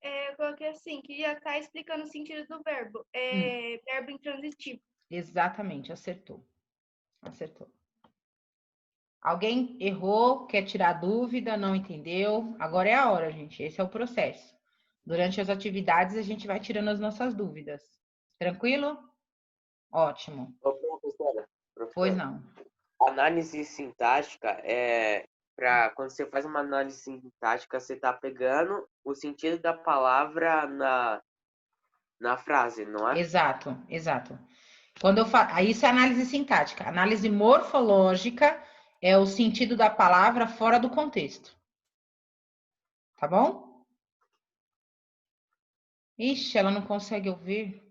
Eu coloquei assim, que já está explicando o sentido do verbo. Verbo intransitivo. Exatamente, acertou. Alguém errou, quer tirar dúvida, não entendeu? Agora é a hora, gente. Esse é o processo. Durante as atividades, a gente vai tirando as nossas dúvidas. Tranquilo? Ótimo. Ô, professora. Pois não. Análise sintática quando você faz uma análise sintática, você está pegando o sentido da palavra na frase, não é? Exato. Quando eu falo, isso é análise sintática. Análise morfológica é o sentido da palavra fora do contexto. Tá bom? Ixi, ela não consegue ouvir.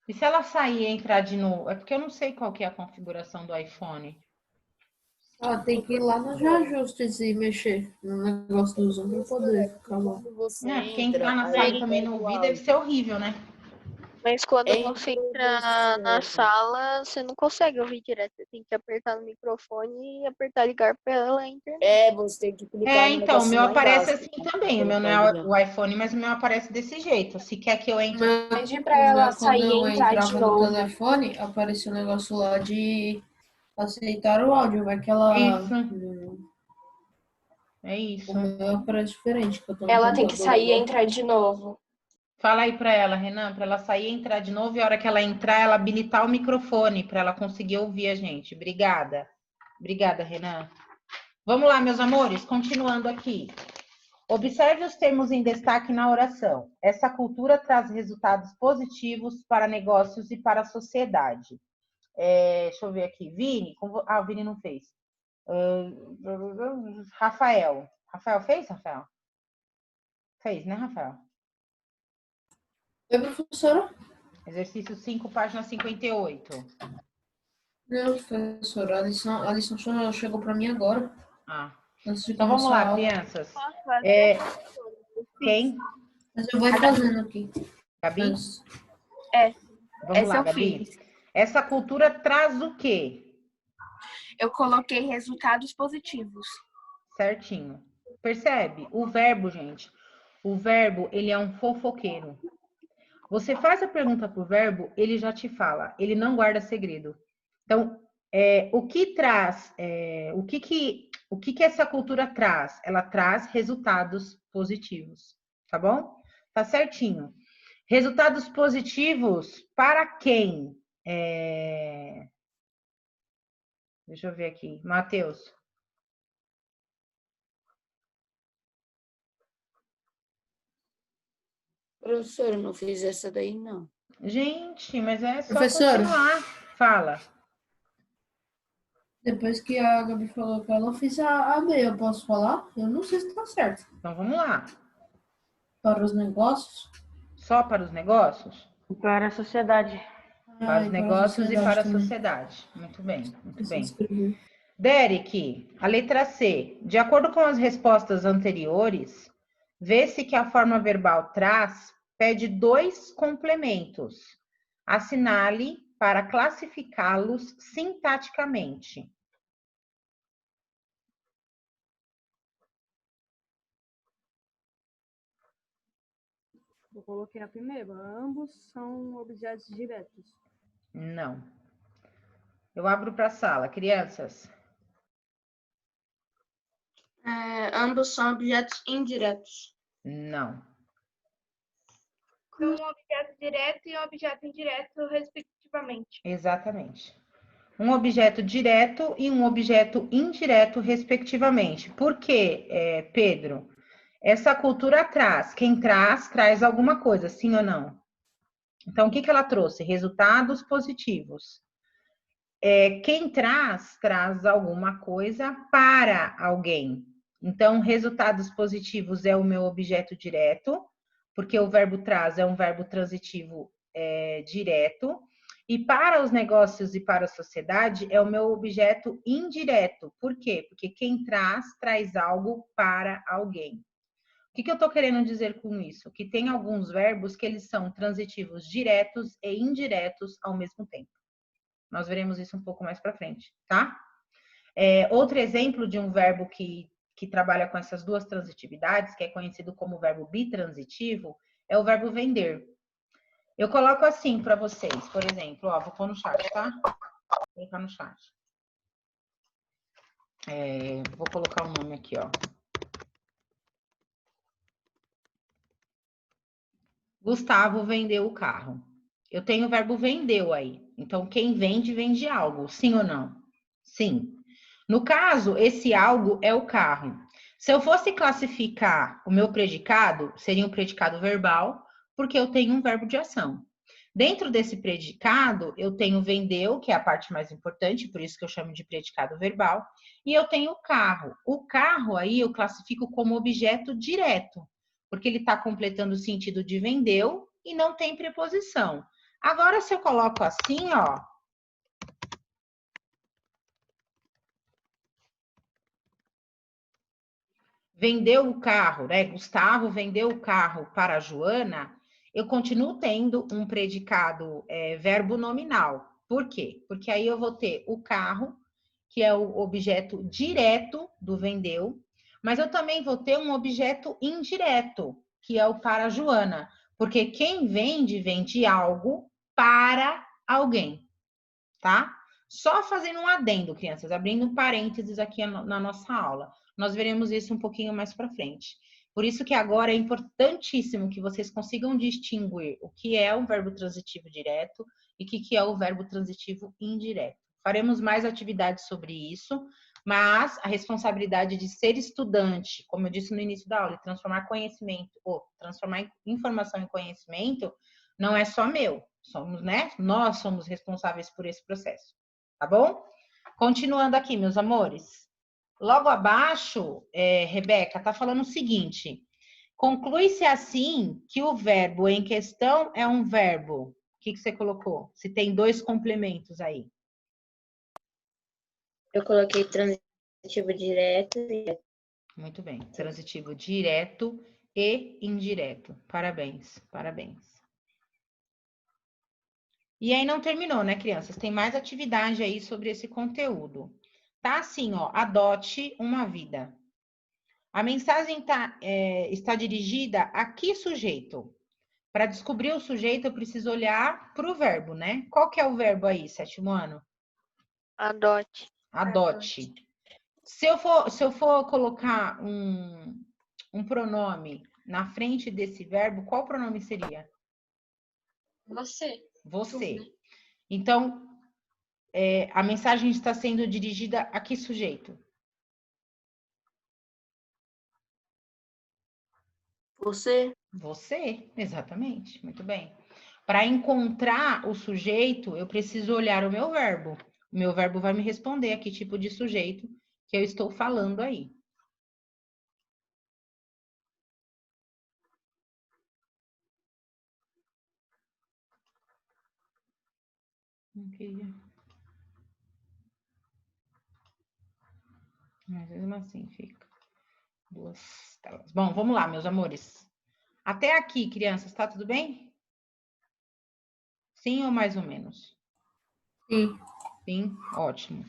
E se ela sair e entrar de novo? É porque eu não sei qual que é a configuração do iPhone. Ela tem que ir lá nos ajustes e mexer no negócio do Zoom para poder ficar lá. Porque entrar na sala e também não ouvir deve ser horrível, né? Mas quando Em você entra na sala, você não consegue ouvir direto. Você tem que apertar no microfone e apertar ligar pela internet. você tem que clicar no Então, o negócio meu lá aparece embaixo. assim também. O meu não é o iPhone, mas o meu aparece desse jeito. Se quer que eu entre. Pede O pra ela meu, quando sair e eu entrar de entrava no novo. telefone, aparecia um negócio lá de aceitar o áudio. Vai que ela. É isso. O meu aparece diferente. Que eu tô no Ela tem que computador sair e agora. entrar de novo. Fala aí pra ela, Renan, pra ela sair e entrar de novo. E a hora que ela entrar, ela habilitar o microfone pra ela conseguir ouvir a gente. Obrigada. Obrigada, Renan. Vamos lá, meus amores, continuando aqui. Observe os termos em destaque na oração. Essa cultura traz resultados positivos para negócios e para a sociedade. Deixa eu ver aqui. Vini, o Vini não fez. Rafael. Rafael fez, Rafael? Fez, né, Rafael? Oi, professora? Exercício 5, página 58. Não, professora, a lição só chegou para mim agora. Então vamos lá, crianças. Quem? Mas eu vou ir fazendo aqui. Gabi? Vamos Essa lá, eu Gabi. fiz. Essa cultura traz o quê? Eu coloquei resultados positivos. Certinho. Percebe? O verbo, gente. O verbo, ele é um fofoqueiro. Você faz a pergunta pro verbo, ele já te fala. Ele não guarda segredo. Então, o que traz, o que essa cultura traz? Ela traz resultados positivos, tá bom? Tá certinho. Resultados positivos para quem? Deixa eu ver aqui. Matheus. Professor, eu não fiz essa daí, não. Gente, mas é só Professora? continuar. Fala. Depois que a Gabi falou que ela fez a B, eu posso falar? Eu não sei se tá certo. Então vamos lá. Para os negócios? Só para os negócios? Para a sociedade. Para os negócios e para a também. sociedade. Muito bem, muito bem. Escrevi. Derek, a letra C. De acordo com as respostas anteriores, vê-se que a forma verbal traz pede 2 complementos. Assinale para classificá-los sintaticamente. Eu coloquei a primeira. Ambos são objetos diretos. Não. Eu abro para a sala. Crianças. Ambos são objetos indiretos. Não. Um objeto direto e um objeto indireto, respectivamente. Exatamente. Um objeto direto e um objeto indireto, respectivamente. Por quê, Pedro? Essa cultura traz. Quem traz alguma coisa, sim ou não? Então, o que ela trouxe? Resultados positivos. Quem traz alguma coisa para alguém. Então, resultados positivos é o meu objeto direto, porque o verbo traz é um verbo transitivo direto. E para os negócios e para a sociedade é o meu objeto indireto. Por quê? Porque quem traz algo para alguém. O que eu estou querendo dizer com isso? Que tem alguns verbos que eles são transitivos diretos e indiretos ao mesmo tempo. Nós veremos isso um pouco mais para frente, tá? Outro exemplo de um verbo que trabalha com essas duas transitividades, que é conhecido como verbo bitransitivo, é o verbo vender. Eu coloco assim para vocês, por exemplo, vou pôr no chat, tá? Vou colocar no chat. Vou colocar o nome aqui, ó. Gustavo vendeu o carro. Eu tenho o verbo vendeu aí. Então, quem vende, vende algo. Sim ou não? Sim. No caso, esse algo é o carro. Se eu fosse classificar o meu predicado, seria um predicado verbal, porque eu tenho um verbo de ação. Dentro desse predicado, eu tenho vendeu, que é a parte mais importante, por isso que eu chamo de predicado verbal, e eu tenho o carro. O carro aí eu classifico como objeto direto, porque ele está completando o sentido de vendeu e não tem preposição. Agora, se eu coloco assim, ó. Vendeu o carro, né? Gustavo vendeu o carro para a Joana. eu continuo tendo um predicado verbo nominal. Por quê? Porque aí eu vou ter o carro, que é o objeto direto do vendeu, mas eu também vou ter um objeto indireto, que é o para a Joana, porque quem vende, vende algo para alguém, tá? Só fazendo um adendo, crianças, abrindo um parênteses aqui na nossa aula. Nós veremos isso um pouquinho mais para frente. Por isso que agora é importantíssimo que vocês consigam distinguir o que é o verbo transitivo direto e o que é o verbo transitivo indireto. Faremos mais atividades sobre isso, mas a responsabilidade de ser estudante, como eu disse no início da aula, e transformar conhecimento, ou transformar informação em conhecimento, não é só meu. Somos, né? Nós somos responsáveis por esse processo. Tá bom? Continuando aqui, meus amores. Logo abaixo, Rebeca, tá falando o seguinte: conclui-se assim que o verbo em questão é um verbo. O que você colocou? Se tem dois complementos aí. Eu coloquei transitivo direto e indireto. Muito bem. Transitivo direto e indireto. Parabéns, parabéns. E aí não terminou, né, crianças? Tem mais atividade aí sobre esse conteúdo. Tá assim, ó, adote uma vida. A mensagem está dirigida a que sujeito? Para descobrir o sujeito, eu preciso olhar para o verbo, né? Qual que é o verbo aí, 7º ano? Adote. Adote. Se eu for colocar um pronome na frente desse verbo, qual pronome seria? Você. Você. Então, a mensagem está sendo dirigida a que sujeito? Você. Você, exatamente. Muito bem. Para encontrar o sujeito, eu preciso olhar o meu verbo. O meu verbo vai me responder a que tipo de sujeito que eu estou falando aí. Mas mesmo assim fica 2 telas. Bom, vamos lá, meus amores. Até aqui, crianças, tá tudo bem? Sim ou mais ou menos? Sim. Sim, ótimo.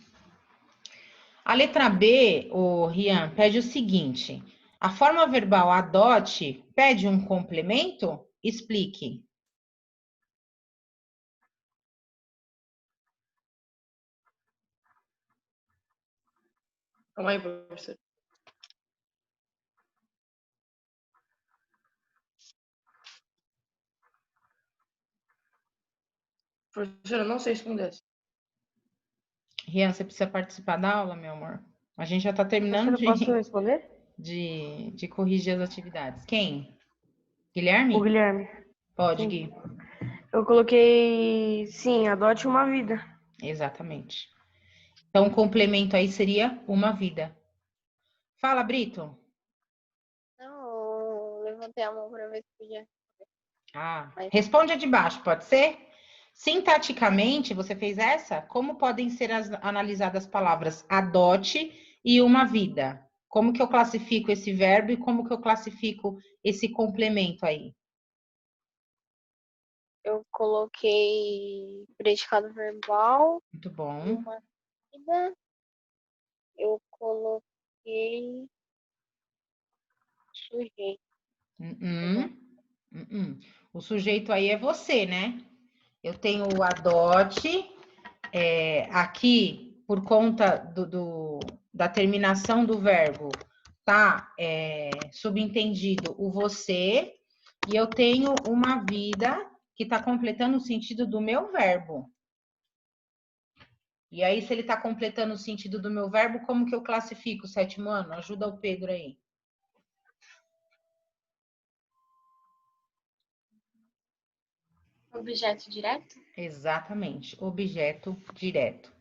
A letra B, o Rian, pede o seguinte: a forma verbal adote pede um complemento? Explique. Calma aí, professor. Professora, eu não sei responder. Rian, você precisa participar da aula, meu amor. A gente já está terminando Posso responder? de corrigir as atividades. Quem? Guilherme? O Guilherme. Pode, Sim. Gui. Eu coloquei, sim, adote uma vida. Exatamente. Então, o complemento aí seria uma vida. Fala, Brito. Não, eu levantei a mão para ver se podia. Responde a de baixo, pode ser? Sintaticamente, você fez essa? Como podem ser analisadas as palavras adote e uma vida? Como que eu classifico esse verbo e como que eu classifico esse complemento aí? Eu coloquei predicado verbal. Muito bom. Uma vida. Eu coloquei sujeito. O sujeito aí é você, né? Eu tenho o adote, aqui, por conta da terminação do verbo, tá subentendido o você, e eu tenho uma vida que está completando o sentido do meu verbo. E aí, se ele está completando o sentido do meu verbo, como que eu classifico, 7º ano? Ajuda o Pedro aí. Objeto direto? Exatamente, objeto direto.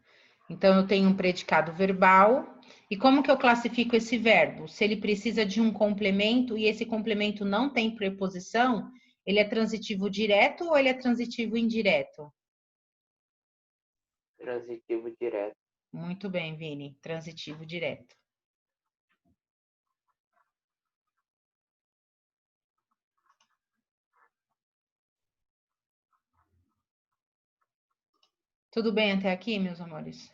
Então, eu tenho um predicado verbal. E como que eu classifico esse verbo? Se ele precisa de um complemento e esse complemento não tem preposição, ele é transitivo direto ou ele é transitivo indireto? Transitivo direto. Muito bem, Vini. Transitivo direto. Tudo bem até aqui, meus amores?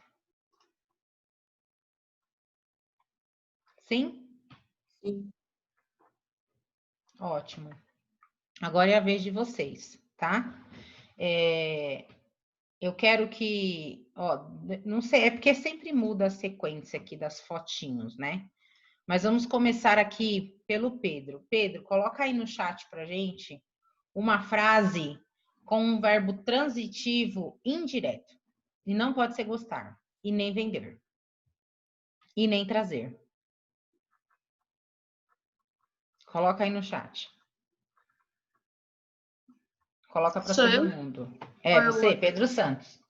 Sim? Sim. Ótimo. Agora é a vez de vocês, tá? Eu quero que, ó, não sei, é porque sempre muda a sequência aqui das fotinhos, né? Mas vamos começar aqui pelo Pedro. Pedro, coloca aí no chat pra gente uma frase com um verbo transitivo indireto. E não pode ser gostar, e nem vender, e nem trazer. Coloca aí no chat. Coloca para Sou todo eu? mundo. Ou é o Você, outro? Pedro Santos.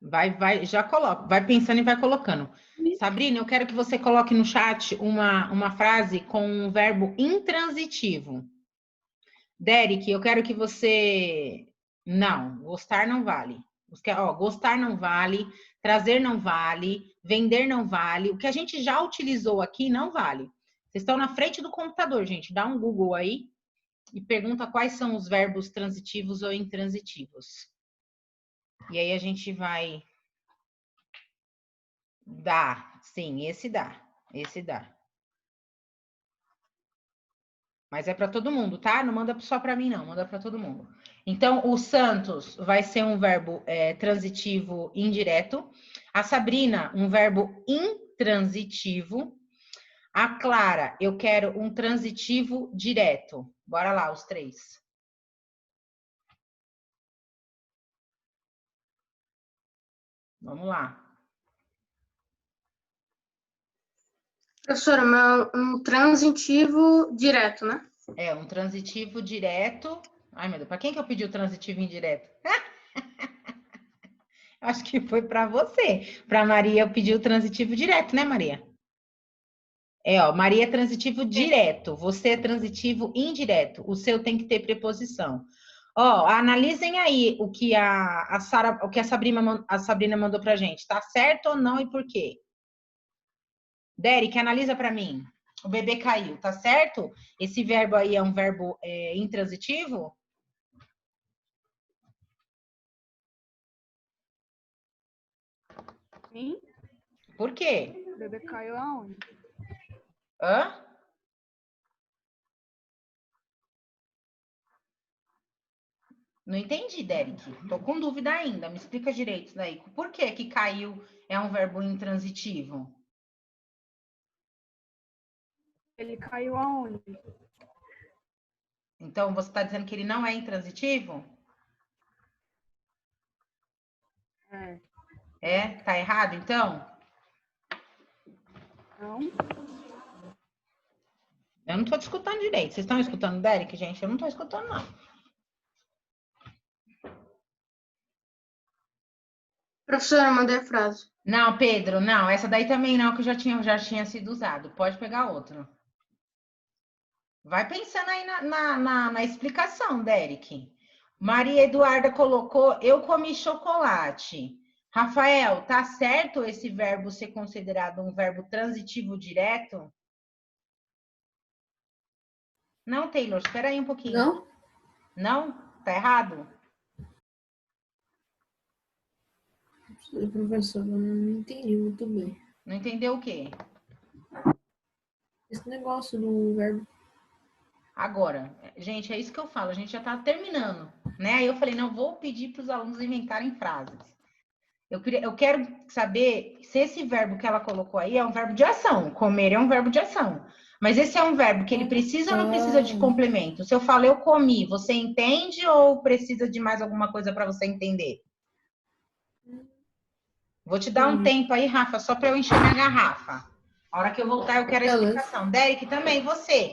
Vai, já coloca. Vai pensando e vai colocando. Sabrina, eu quero que você coloque no chat uma frase com um verbo intransitivo. Derek, eu quero que você... Não, gostar não vale. Ó, gostar não vale, trazer não vale, vender não vale. O que a gente já utilizou aqui não vale. Vocês estão na frente do computador, gente. Dá um Google aí e pergunta quais são os verbos transitivos ou intransitivos. E aí a gente vai... Dá, sim, esse dá. Esse dá. Mas é para todo mundo, tá? Não manda só para mim, não. Manda para todo mundo. Então, o Santos vai ser um verbo transitivo indireto. A Sabrina, um verbo intransitivo. A Clara, eu quero um transitivo direto. Bora lá, os três. Vamos lá. Professora, um transitivo direto, né? É, um transitivo direto. Ai, meu Deus, para quem que eu pedi o transitivo indireto? Acho que foi para você. Para Maria eu pedi o transitivo direto, né, Maria? Ó, Maria é transitivo direto, você é transitivo indireto. O seu tem que ter preposição. Ó, analisem aí o que a Sara, o que a Sabrina mandou pra gente. Tá certo ou não e por quê? Derek, analisa para mim. O bebê caiu, tá certo? Esse verbo aí é um verbo intransitivo? Sim. Por quê? O bebê caiu aonde? Hã? Não entendi, Derek. Tô com dúvida ainda. Me explica direito isso daí. Por que que caiu é um verbo intransitivo? Ele caiu aonde? Então, você está dizendo que ele não é intransitivo? É. Tá errado, então? Não. Eu não estou te escutando direito. Vocês estão escutando o Derek, gente? Eu não estou escutando, não. Professora, mandei a frase. Não, Pedro, não. Essa daí também não, que já tinha sido usado. Pode pegar outro. Vai pensando aí na explicação, Derek. Maria Eduarda colocou, eu comi chocolate. Rafael, tá certo esse verbo ser considerado um verbo transitivo direto? Não, Taylor, espera aí um pouquinho. Não? Não? Tá errado? Professor, eu não entendi muito bem. Não entendeu o quê? Esse negócio do verbo. Agora, gente, é isso que eu falo, a gente já tá terminando, né? Aí eu falei, não, vou pedir para os alunos inventarem frases. Eu quero saber se esse verbo que ela colocou aí é um verbo de ação. Comer é um verbo de ação. Mas esse é um verbo que ele precisa ou não precisa de complemento? Se eu falo eu comi, você entende ou precisa de mais alguma coisa para você entender? Vou te dar um tempo aí, Rafa, só para eu encher minha garrafa. A hora que eu voltar, eu quero a explicação. Derek, também, você.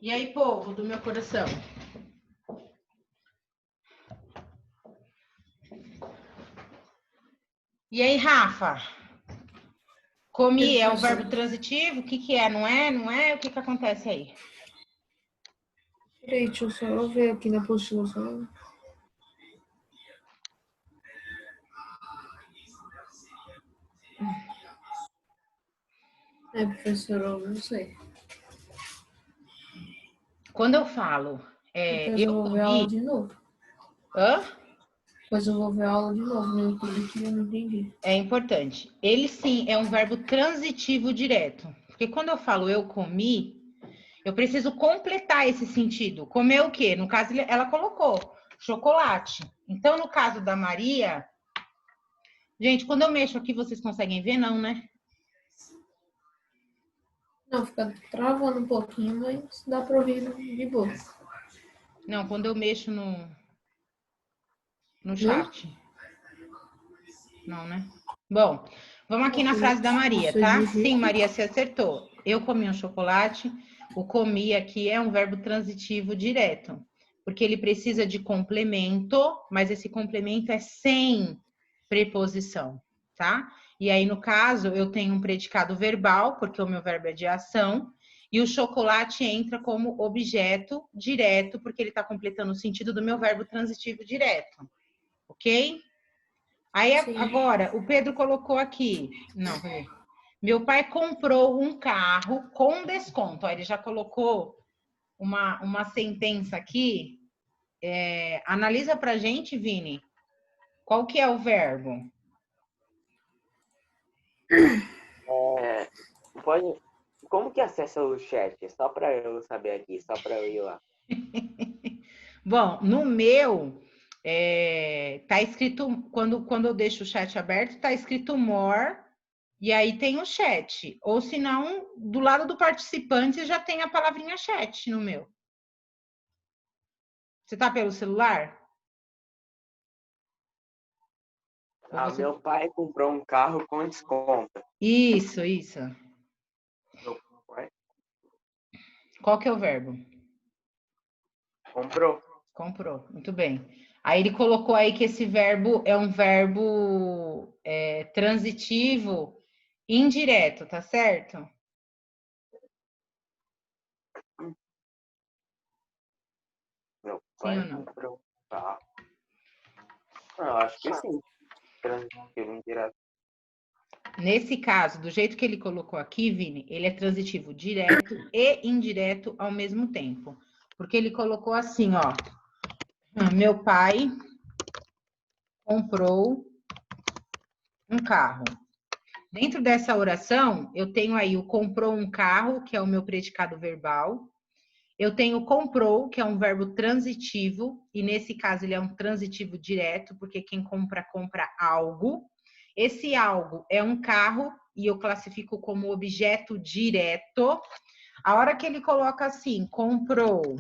E aí, povo do meu coração? E aí, Rafa? Comi é um verbo transitivo? O que é? Não é? Não é? O que acontece aí? Peraí, deixa eu só ver aqui na apostila. Só... professora, eu não sei. Quando eu falo, Depois eu vou ver a aula de novo. Hã? Depois eu vou ver a aula de novo no YouTube, que eu não entendi. É importante. Ele sim é um verbo transitivo direto. Porque quando eu falo eu comi, eu preciso completar esse sentido. Comer o quê? No caso, ela colocou chocolate. Então, no caso da Maria... Gente, quando eu mexo aqui, vocês conseguem ver? Não, né? Não, fica travando um pouquinho, mas dá pra ouvir de boa. Não, quando eu mexo no chat. Não, né? Bom, vamos aqui na frase da Maria, tá? Sim, Maria, você acertou. Eu comi um chocolate. O comi aqui é um verbo transitivo direto, porque ele precisa de complemento, mas esse complemento é sem preposição, tá? E aí, no caso, eu tenho um predicado verbal, porque o meu verbo é de ação, e o chocolate entra como objeto direto, porque ele está completando o sentido do meu verbo transitivo direto, ok? Aí, agora, o Pedro colocou aqui... Não, peraí. Meu pai comprou um carro com desconto. Ó, ele já colocou uma sentença aqui. Analisa pra gente, Vini. Qual que é o verbo? Como que acessa o chat? Só para eu saber aqui, só para eu ir lá. Bom, no meu, tá escrito, quando eu deixo o chat aberto, tá escrito more, e aí tem o chat. Ou se não, do lado do participante já tem a palavrinha chat no meu. Você tá pelo celular? Meu pai comprou um carro com desconto. Isso. Meu pai Qual que é o verbo? Comprou, muito bem. Aí ele colocou aí que esse verbo é um verbo transitivo indireto, tá certo? Meu pai comprou um carro. Eu acho que sim. Transitivo indireto. Nesse caso, do jeito que ele colocou aqui, Vini, ele é transitivo direto e indireto ao mesmo tempo. Porque ele colocou assim, ó. Meu pai comprou um carro. Dentro dessa oração, eu tenho aí o comprou um carro, que é o meu predicado verbal. Eu tenho comprou, que é um verbo transitivo, e nesse caso ele é um transitivo direto, porque quem compra, compra algo. Esse algo é um carro, e eu classifico como objeto direto. A hora que ele coloca assim, comprou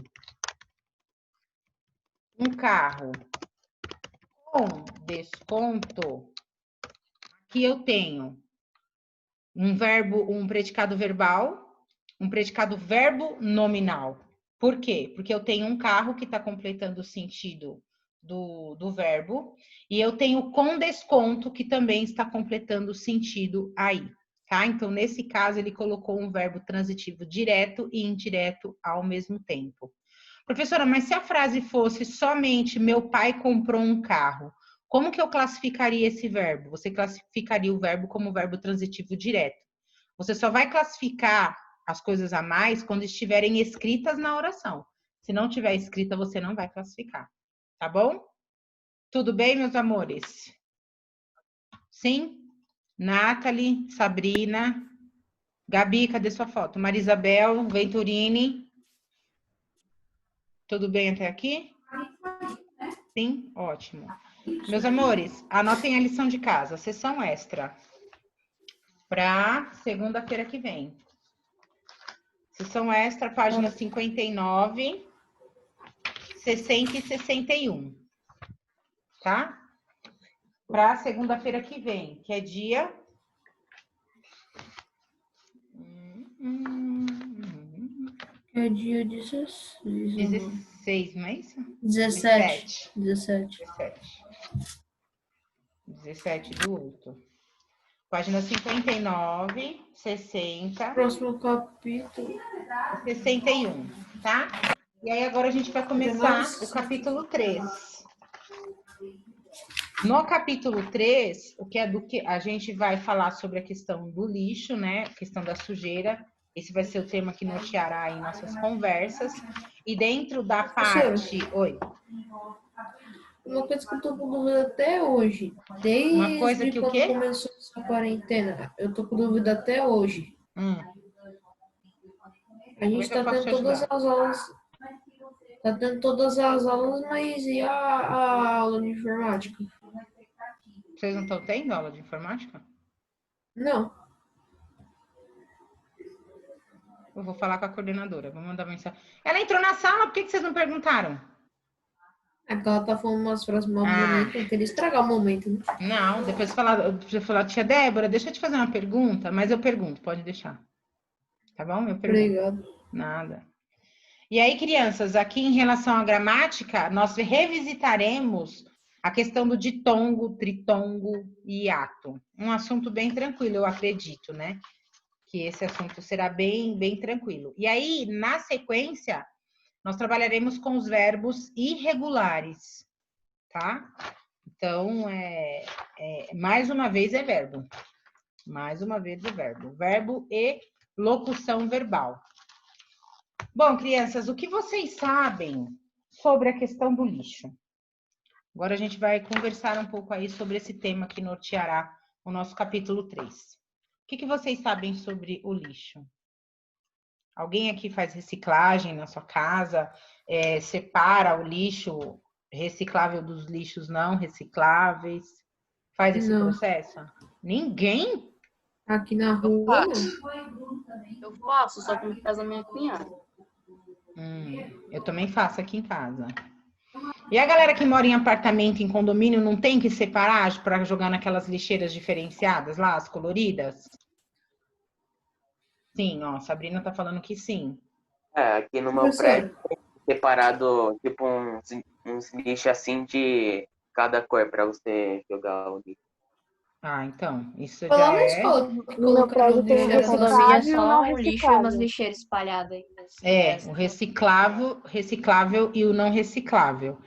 um carro com desconto, aqui eu tenho um predicado verbal, um predicado verbo nominal. Por quê? Porque eu tenho um carro que está completando o sentido do verbo, e eu tenho com desconto que também está completando o sentido aí, tá? Então, nesse caso, ele colocou um verbo transitivo direto e indireto ao mesmo tempo. Professora, mas se a frase fosse somente meu pai comprou um carro, como que eu classificaria esse verbo? Você classificaria o verbo como verbo transitivo direto. Você só vai classificar as coisas a mais quando estiverem escritas na oração. Se não tiver escrita, você não vai classificar. Tá bom? Tudo bem, meus amores? Sim? Nathalie, Sabrina, Gabi, cadê sua foto? Marisabel, Venturini. Tudo bem até aqui? Sim? Ótimo. Meus amores, anotem a lição de casa, sessão extra. Para segunda-feira que vem. Sessão extra, página 59. 60 e 61. Tá? Para segunda-feira que vem, que é dia... É dia 16. 16, não é isso? 17. 17 do 8. Página 59, 60. Próximo capítulo. 61, tá? E aí agora a gente vai começar o capítulo 3. No capítulo 3, o que é do que a gente vai falar sobre a questão do lixo, né? A questão da sujeira. Esse vai ser o tema que norteará aí nossas conversas. E dentro da parte... Oi. Uma coisa que eu tô com dúvida até hoje. Desde Uma coisa que o quê? quando começou essa quarentena. Eu tô com dúvida até hoje. A gente tá tendo todas as aulas. Tá tendo todas as aulas, mas e a aula de informática? Vocês não estão tendo aula de informática? Não. Eu vou falar com a coordenadora, vou mandar mensagem. Ela entrou na sala, por que vocês não perguntaram? É que ela tá falando umas frases mal bonitas, eu queria estragar o momento, né? Não, depois falar, tia Débora, deixa eu te fazer uma pergunta, mas eu pergunto, pode deixar. Tá bom? Eu pergunto. Obrigado. Nada. E aí, crianças, aqui em relação à gramática, nós revisitaremos a questão do ditongo, tritongo e hiato. Um assunto bem tranquilo, eu acredito, né? Que esse assunto será bem tranquilo. E aí, na sequência, nós trabalharemos com os verbos irregulares, tá? Então, mais uma vez é verbo. Mais uma vez é verbo. Verbo e locução verbal. Bom, crianças, o que vocês sabem sobre a questão do lixo? Agora a gente vai conversar um pouco aí sobre esse tema que norteará o nosso capítulo 3. O que vocês sabem sobre o lixo? Alguém aqui faz reciclagem na sua casa? Separa o lixo reciclável dos lixos não recicláveis? Faz esse processo? Ninguém? Aqui na rua, Eu faço, só que na casa da minha cunhada. Eu também faço aqui em casa. E a galera que mora em apartamento, em condomínio, não tem que separar para jogar naquelas lixeiras diferenciadas lá, as coloridas? Sim, ó, Sabrina tá falando que sim. Aqui no meu prédio, separado, tipo, uns lixos assim de cada cor para você jogar o lixo. Então, isso Foi lá já na é... escola. No meu prédio tem lixo reciclável assim. e só um lixo e umas lixeiras espalhadas aí. o reciclável e o não reciclável.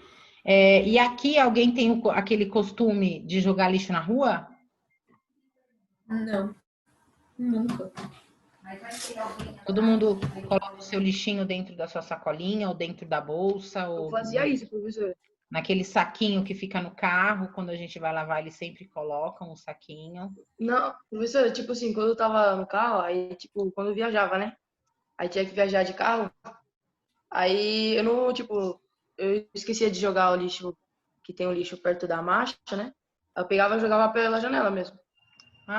E aqui alguém tem aquele costume de jogar lixo na rua? Não, nunca. Todo mundo coloca o seu lixinho dentro da sua sacolinha ou dentro da bolsa? Ou Eu fazia isso, professor. Naquele saquinho que fica no carro, quando a gente vai lavar, eles sempre colocam um saquinho. Não, professor, tipo assim, quando eu tava no carro, aí, tipo, quando eu viajava, né? Aí tinha que viajar de carro. Aí eu não, tipo, eu esquecia de jogar o lixo, que tem o lixo perto da marcha, né? Eu pegava e jogava pela janela mesmo.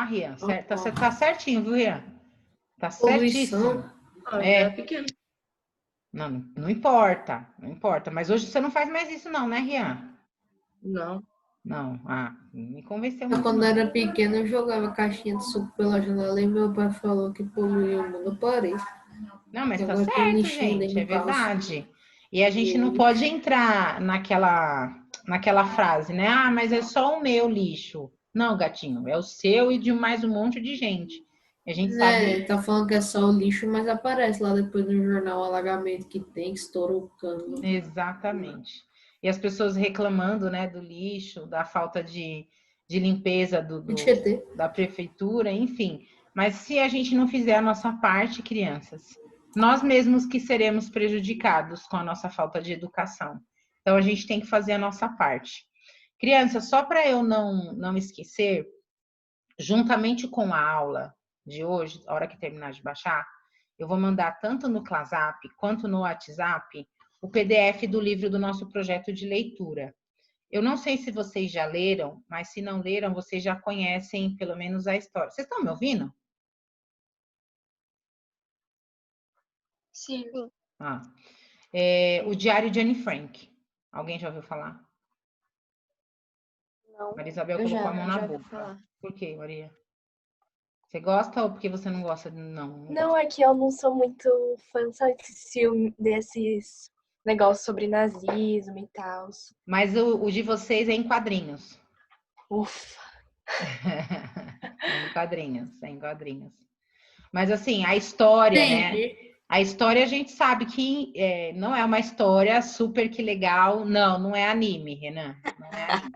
Rian, tá certinho, viu, Rian? Tá Poluição. certíssimo. Era pequeno. Não importa, não importa. Mas hoje você não faz mais isso não, né, Rian? Não. Não, me convenceu. Quando era pequeno, eu jogava caixinha de suco pela janela e meu pai falou que poluía o mundo. Eu parei. Não, mas tá certo, gente, é verdade. E a gente não pode entrar naquela frase, né? Mas é só o meu lixo. Não, gatinho, é o seu e de mais um monte de gente. A gente sabe... Tá falando que é só o lixo, mas aparece lá depois no jornal o alagamento que tem, que estourou o cano. Exatamente. E as pessoas reclamando, né, do lixo, da falta de limpeza da prefeitura, enfim. Mas se a gente não fizer a nossa parte, crianças, nós mesmos que seremos prejudicados com a nossa falta de educação. Então, a gente tem que fazer a nossa parte. Crianças, só para eu não esquecer, juntamente com a aula de hoje, a hora que terminar de baixar, eu vou mandar tanto no Clasap quanto no WhatsApp o PDF do livro do nosso projeto de leitura. Eu não sei se vocês já leram, mas se não leram, vocês já conhecem pelo menos a história. Vocês estão me ouvindo? Sim. O Diário de Anne Frank. Alguém já ouviu falar? Não. Maria Isabel Eu colocou já, a mão eu na já ouvi boca. falar. Por quê, Maria? Você gosta ou porque você não gosta? Não. Não, é que eu não sou muito fã, sabe, desses negócios sobre nazismo e tal. Mas o de vocês é em quadrinhos. Ufa. É em quadrinhos, é em quadrinhos. Mas assim, a história, né? A história a gente sabe que não é uma história super que legal. Não é anime, Renan. Não é anime.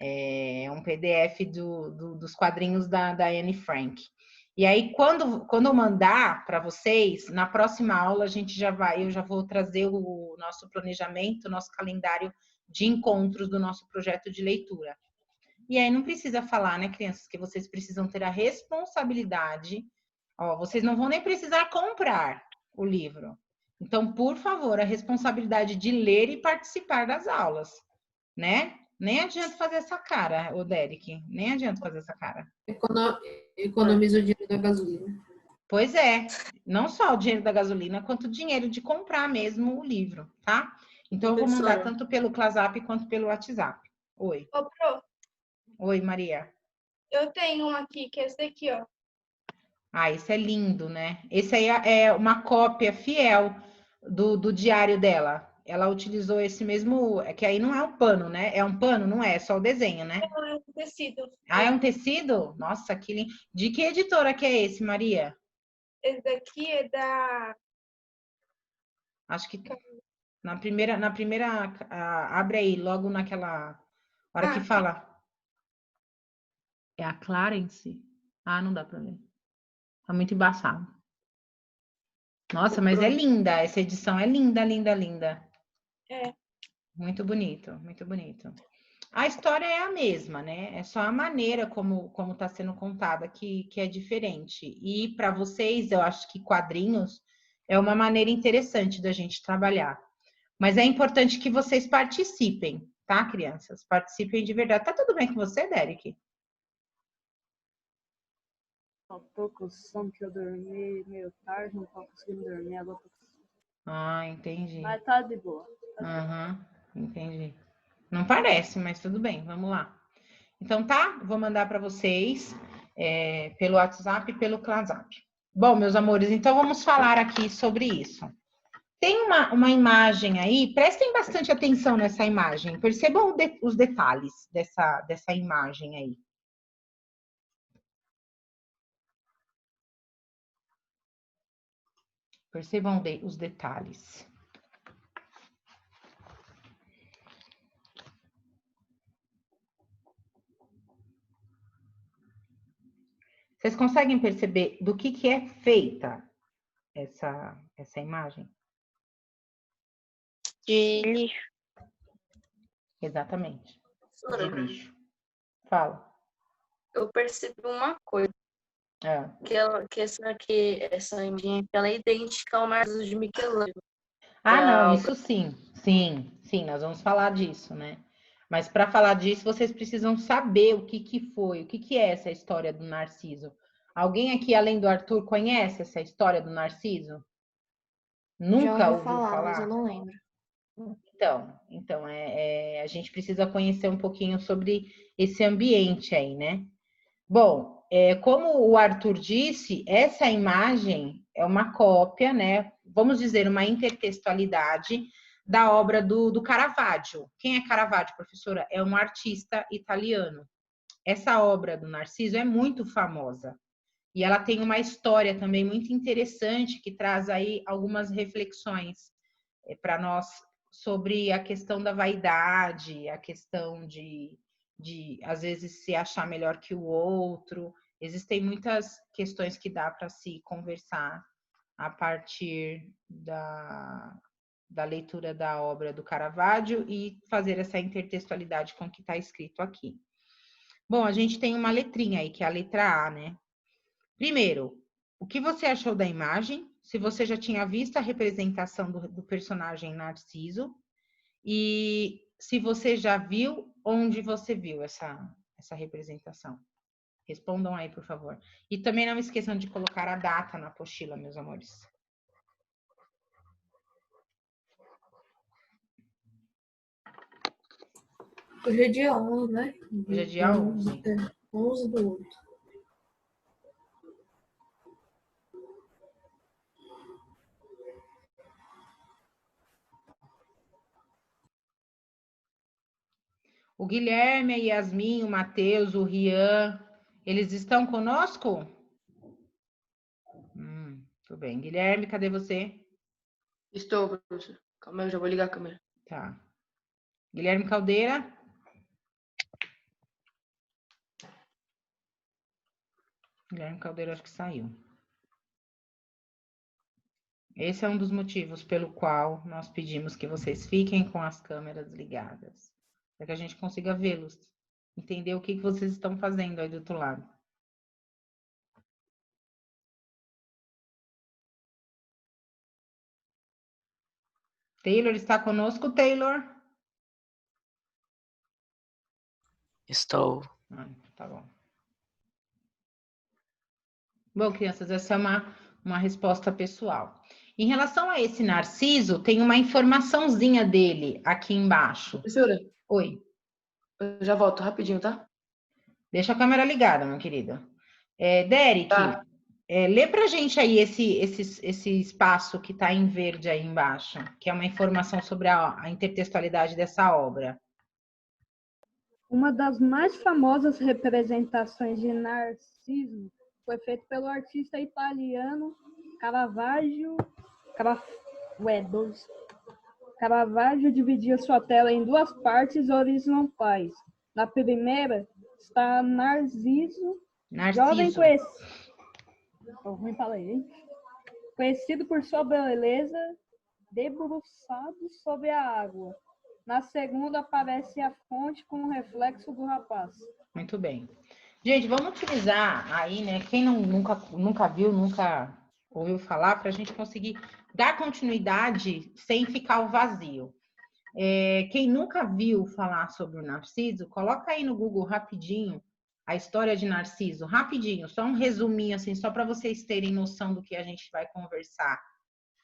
É um PDF dos quadrinhos da Anne Frank. E aí, quando eu mandar para vocês, na próxima aula eu já vou trazer o nosso planejamento, o nosso calendário de encontros do nosso projeto de leitura. E aí não precisa falar, né, crianças, que vocês precisam ter a responsabilidade. Ó, vocês não vão nem precisar comprar o livro. Então, por favor, a responsabilidade de ler e participar das aulas, né? Nem adianta fazer essa cara, ô Derek. Nem adianta fazer essa cara. Economiza o dinheiro da gasolina. Pois é. Não só o dinheiro da gasolina, quanto o dinheiro de comprar mesmo o livro, tá? Então, eu vou mandar tanto pelo ClaSap quanto pelo WhatsApp. Oi. Ô, Pro, Oi, Maria. eu tenho um aqui, que é esse daqui, ó. Ah, esse é lindo, né? Esse aí é uma cópia fiel do diário dela. Ela utilizou esse mesmo, que aí não é um pano, né? É um pano, não é só o desenho, né? Não, é um tecido. Ah, é um tecido? Nossa, que lindo. De que editora que é esse, Maria? Esse daqui é da... Acho que na primeira, abre aí, logo naquela hora que fala. É a Clarence? Ah, não dá pra ver. Tá muito embaçado. Nossa, mas é linda. Essa edição é linda, linda, linda. É. Muito bonito, muito bonito. A história é a mesma, né? É só a maneira como está sendo contada que é diferente. E para vocês, eu acho que quadrinhos é uma maneira interessante da gente trabalhar. Mas é importante que vocês participem, tá, crianças? Participem de verdade. Tá tudo bem com você, Derek? Eu tô com sono que eu dormi meio tarde, não tô conseguindo dormir, agora tô com sono. Ah, entendi. Mas tá de boa. Aham, entendi. Não parece, mas tudo bem, vamos lá. Então, tá? Vou mandar para vocês pelo WhatsApp e pelo ClaSap. Bom, meus amores, então vamos falar aqui sobre isso. Tem uma imagem aí, prestem bastante atenção nessa imagem, percebam os detalhes dessa imagem aí. Percebam os detalhes. Vocês conseguem perceber do que é feita essa imagem? De lixo. Exatamente. De Professora, lixo. Fala. eu percebi uma coisa. Que essa imagem ela é idêntica ao Narciso de Michelangelo. Ah, não, isso sim. Sim, nós vamos falar disso, né? Mas para falar disso, vocês precisam saber o que foi, o que é essa história do Narciso. Alguém aqui, além do Arthur, conhece essa história do Narciso? Nunca Já ouvi ouviu falar, falar? mas eu não lembro. Então a gente precisa conhecer um pouquinho sobre esse ambiente aí, né? Bom, como o Arthur disse, essa imagem é uma cópia, né? Vamos dizer, uma intertextualidade da obra do Caravaggio. Quem é Caravaggio, professora? É um artista italiano. Essa obra do Narciso é muito famosa. E ela tem uma história também muito interessante que traz aí algumas reflexões para nós sobre a questão da vaidade, a questão de às vezes se achar melhor que o outro. Existem muitas questões que dá para se conversar a partir da leitura da obra do Caravaggio e fazer essa intertextualidade com o que está escrito aqui. Bom, a gente tem uma letrinha aí, que é a letra A, né? Primeiro, o que você achou da imagem? Se você já tinha visto a representação do personagem Narciso e se você já viu, onde você viu essa representação? Respondam aí, por favor. E também não esqueçam de colocar a data na apostila, meus amores. Hoje é dia 11, né? Hoje é dia 11. 11/8. O Guilherme, a Yasmin, o Matheus, o Rian, eles estão conosco? Tudo bem. Guilherme, cadê você? Estou, professor. Calma aí, eu já vou ligar a câmera. Tá. Guilherme Caldeira? Guilherme Caldeira acho que saiu. Esse é um dos motivos pelo qual nós pedimos que vocês fiquem com as câmeras ligadas, para que a gente consiga vê-los, entender o que vocês estão fazendo aí do outro lado. Taylor está conosco, Taylor? Estou. Tá bom. Bom, crianças, essa é uma resposta pessoal. Em relação a esse Narciso, tem uma informaçãozinha dele aqui embaixo. Professora? Oi. Eu já volto rapidinho, tá? Deixa a câmera ligada, meu querido. Derek, lê pra gente aí esse espaço que está em verde aí embaixo, que é uma informação sobre a intertextualidade dessa obra. Uma das mais famosas representações de Narciso foi feita pelo artista italiano Caravaggio. Caravaggio dividia sua tela em duas partes horizontais. Na primeira está Narciso. Jovem conhecido por sua beleza, debruçado sobre a água. Na segunda aparece a fonte com o reflexo do rapaz. Muito bem. Gente, vamos utilizar aí, né? Quem nunca viu, nunca ouviu falar, para a gente conseguir dar continuidade sem ficar o vazio. Quem nunca viu falar sobre o Narciso, coloca aí no Google rapidinho a história de Narciso, rapidinho, só um resuminho assim, só para vocês terem noção do que a gente vai conversar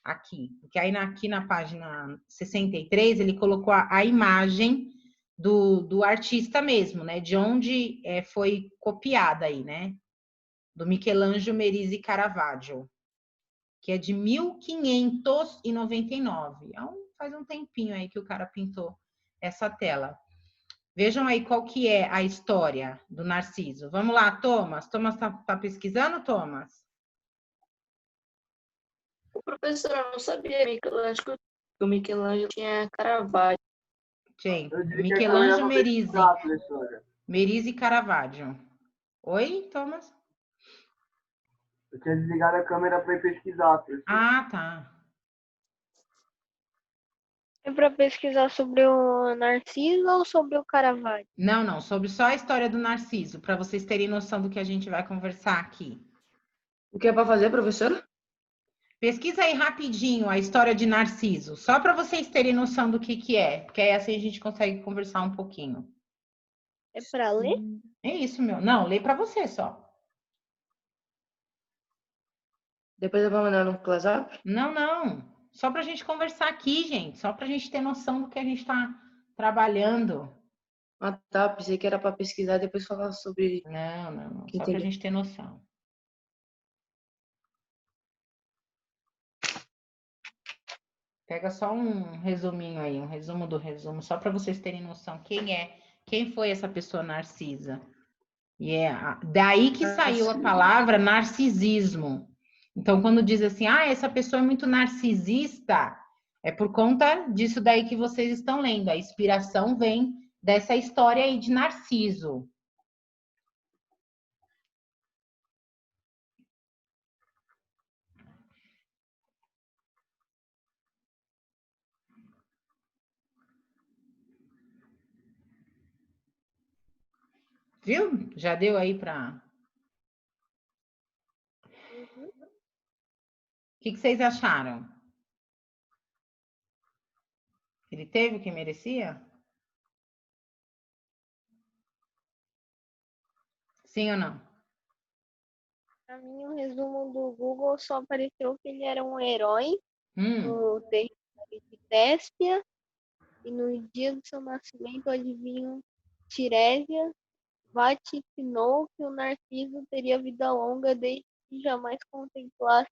aqui. Porque aí aqui na página 63, ele colocou a imagem do artista mesmo, né? De onde foi copiada aí, né? Do Michelangelo Merisi Caravaggio, que é de 1599. Faz um tempinho aí que o cara pintou essa tela. Vejam aí qual que é a história do Narciso. Vamos lá, Thomas. Thomas tá pesquisando, Thomas? O professor, eu não sabia que o Michelangelo tinha Caravaggio. Sim, Michelangelo Merisi. Merisi Caravaggio. Oi, Thomas? Eu tinha desligado a câmera para ir pesquisar, professor. Ah, tá. É para pesquisar sobre o Narciso ou sobre o Caravaggio? Não, sobre só a história do Narciso, para vocês terem noção do que a gente vai conversar aqui. O que é para fazer, professora? Pesquisa aí rapidinho a história de Narciso, só para vocês terem noção do que é, porque aí assim a gente consegue conversar um pouquinho. É para ler? É isso, meu. Não, lê para você só. Depois eu vou mandar no WhatsApp? Não. Só para a gente conversar aqui, gente. Só para a gente ter noção do que a gente está trabalhando. Ah, tá. Pensei que era para pesquisar e depois falar sobre... Não. Só para a gente ter noção. Pega só um resuminho aí, um resumo do resumo, só para vocês terem noção quem foi essa pessoa narcisa. E é daí que saiu a palavra narcisismo. Então, quando diz assim, essa pessoa é muito narcisista, é por conta disso daí que vocês estão lendo. A inspiração vem dessa história aí de Narciso. Viu? Já deu aí para... O que vocês acharam? Ele teve o que merecia? Sim ou não? Para mim, o resumo do Google só apareceu que ele era um herói no território de Téspia e no dia do seu nascimento o adivinho Tirésia vaticinou que o Narciso teria vida longa desde que jamais contemplasse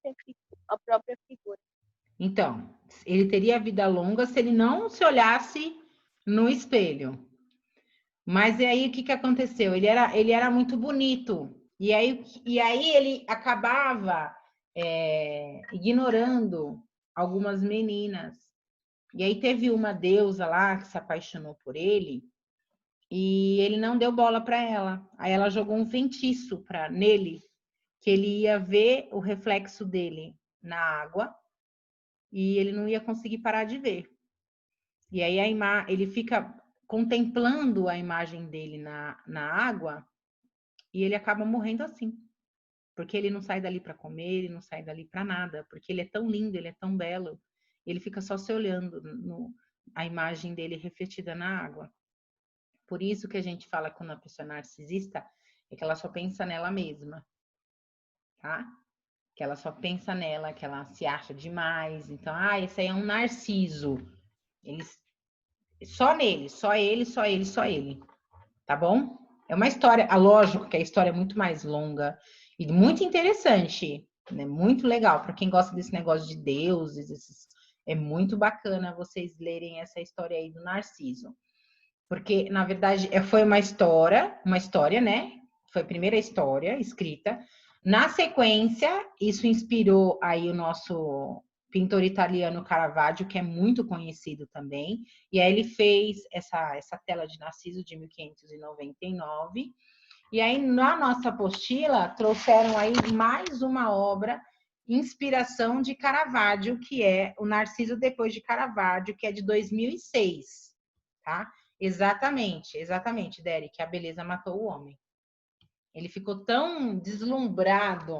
a própria figura. Então, ele teria vida longa se ele não se olhasse no espelho. Mas e aí o que aconteceu? Ele era muito bonito. E aí ele acabava ignorando algumas meninas. E aí teve uma deusa lá que se apaixonou por ele e ele não deu bola para ela. Aí ela jogou um feitiço nele, que ele ia ver o reflexo dele na água e ele não ia conseguir parar de ver. E aí ele fica contemplando a imagem dele na água e ele acaba morrendo assim. Porque ele não sai dali para comer, ele não sai dali para nada, porque ele é tão lindo, ele é tão belo, ele fica só se olhando a imagem dele refletida na água. Por isso que a gente fala quando a pessoa é narcisista, é que ela só pensa nela mesma, tá? Que ela só pensa nela, que ela se acha demais. Então, esse aí é um narciso. Só nele, só ele, só ele, só ele. Tá bom? É uma história, lógico que a história é muito mais longa e muito interessante, né? Muito legal. Para quem gosta desse negócio de deuses, é muito bacana vocês lerem essa história aí do Narciso. Porque, na verdade, foi uma história, né? Foi a primeira história escrita. Na sequência, isso inspirou aí o nosso pintor italiano Caravaggio, que é muito conhecido também. E aí ele fez essa tela de Narciso de 1599. E aí, na nossa apostila, trouxeram aí mais uma obra, inspiração de Caravaggio, que é o Narciso depois de Caravaggio, que é de 2006, tá? Exatamente, Derek, a beleza matou o homem. Ele ficou tão deslumbrado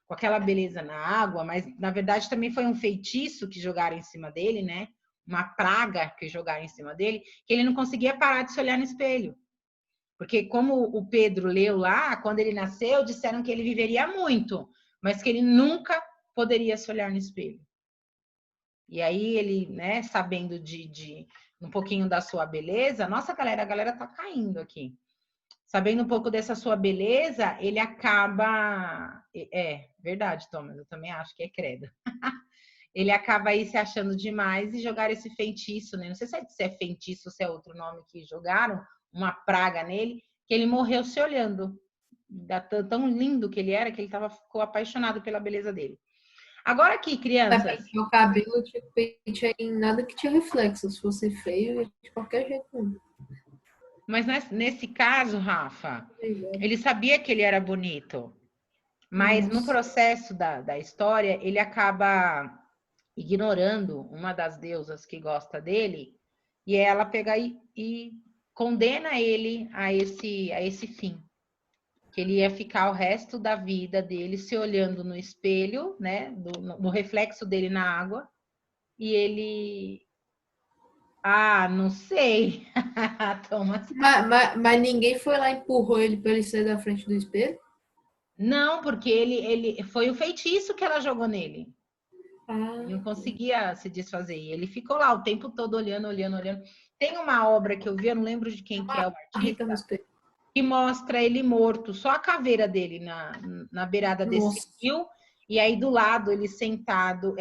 com aquela beleza na água, mas na verdade também foi um feitiço que jogaram em cima dele, né? Uma praga que jogaram em cima dele, que ele não conseguia parar de se olhar no espelho. Porque como o Pedro leu lá, quando ele nasceu, disseram que ele viveria muito, mas que ele nunca poderia se olhar no espelho. E aí ele, né, sabendo de um pouquinho da sua beleza, nossa, galera, a galera tá caindo aqui. Sabendo um pouco dessa sua beleza, ele acaba... verdade, Thomas, eu também acho que é credo. Ele acaba aí se achando demais e jogar esse feitiço, né? Não sei se é feitiço ou se é outro nome que jogaram, uma praga nele, que ele morreu se olhando. Tão lindo que ele era, que ele ficou apaixonado pela beleza dele. Agora aqui, crianças... O cabelo tinha que em nada que tinha reflexo. Se fosse feio, de qualquer jeito não. Mas nesse caso, Rafa, ele sabia que ele era bonito. Mas no processo da história, ele acaba ignorando uma das deusas que gosta dele, e ela pega e condena ele a esse fim. Que ele ia ficar o resto da vida dele se olhando no espelho, né, no reflexo dele na água, e ele... não sei. Thomas. Mas ninguém foi lá e empurrou ele para ele sair da frente do espelho? Não, porque ele foi o feitiço que ela jogou nele. Ele não conseguia se desfazer. E ele ficou lá o tempo todo olhando. Tem uma obra que eu vi, eu não lembro de quem que é o artista, que mostra ele morto, só a caveira dele na beirada desse rio, e aí do lado ele sentado,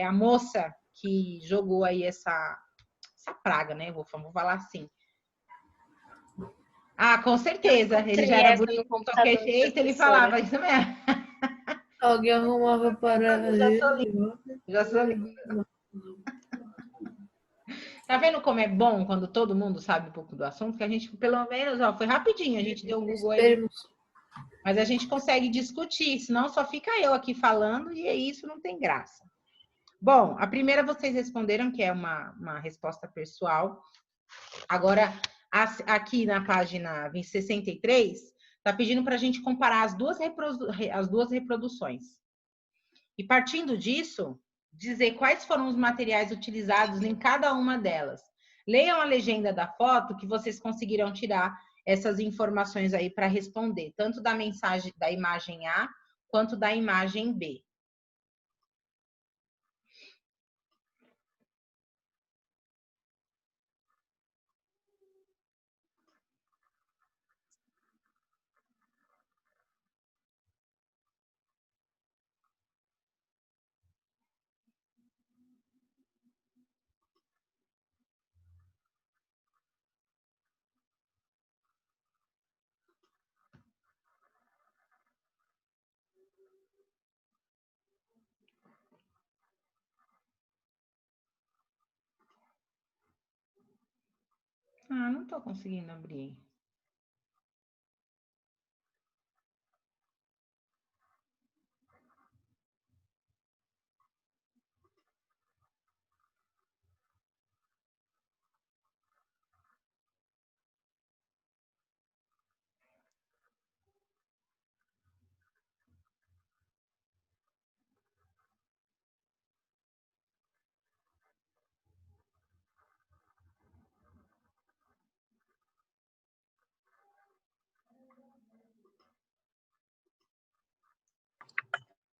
a moça que jogou aí essa praga, né? Vou falar assim. Com certeza, ele já era bonito de qualquer jeito, ele falava isso mesmo. Alguém arrumava para ele. Já sou linda. Tá vendo como é bom quando todo mundo sabe um pouco do assunto? Que a gente, pelo menos, foi rapidinho, a gente deu um Google aí. Mas a gente consegue discutir, senão só fica eu aqui falando e isso não tem graça. Bom, a primeira vocês responderam, que é uma resposta pessoal. Agora, aqui na página 63, está pedindo para a gente comparar as duas reproduções. E partindo disso, dizer quais foram os materiais utilizados em cada uma delas. Leiam a legenda da foto que vocês conseguirão tirar essas informações aí para responder, tanto da mensagem da imagem A quanto da imagem B. Ah, não tô conseguindo abrir.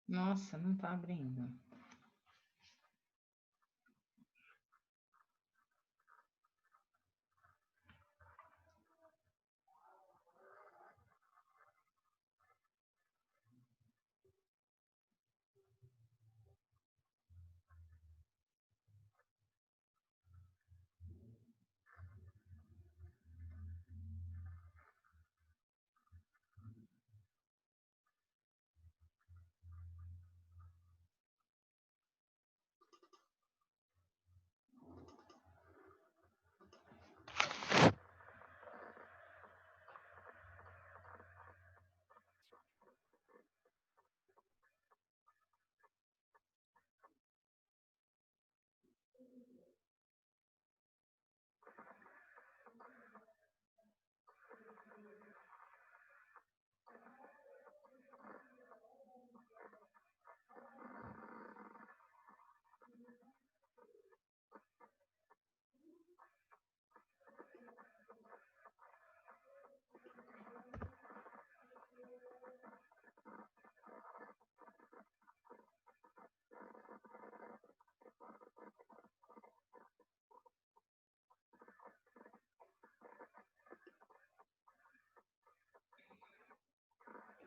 Nossa, não tá abrindo.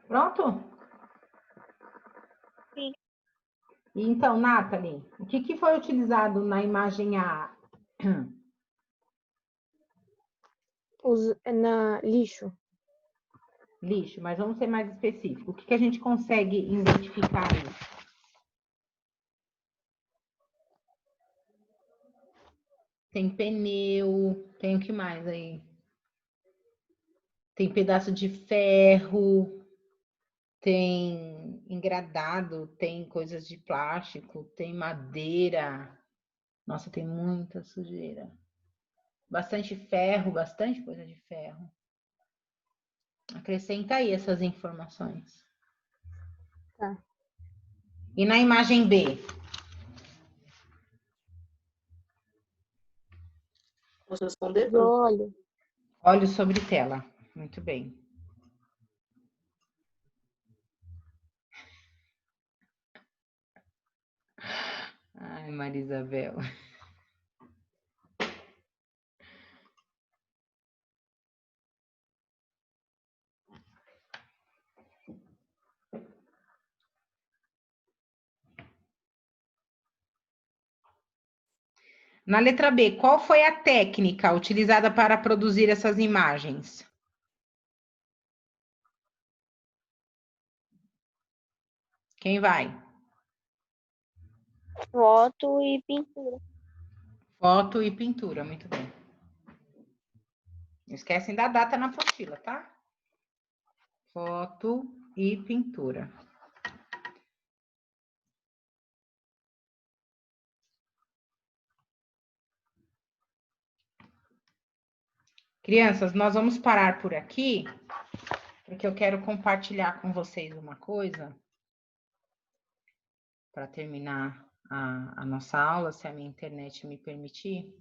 Pronto? Sim. Então, Nathalie, o que foi utilizado na imagem A? Na lixo. Lixo, mas vamos ser mais específico. O que a gente consegue identificar aí? Tem pneu, tem o que mais aí? Tem pedaço de ferro, tem engradado, tem coisas de plástico, tem madeira. Nossa, tem muita sujeira. Bastante ferro, bastante coisa de ferro. Acrescenta aí essas informações. Tá. E na imagem B? Posso responder? Óleo. Óleo sobre tela. Muito bem. Ai, Marisabel. Na letra B, qual foi a técnica utilizada para produzir essas imagens? Quem vai? Foto e pintura. Foto e pintura, muito bem. Não esquecem da data na apostila, tá? Foto e pintura. Crianças, nós vamos parar por aqui, porque eu quero compartilhar com vocês uma coisa para terminar a nossa aula, se a minha internet me permitir.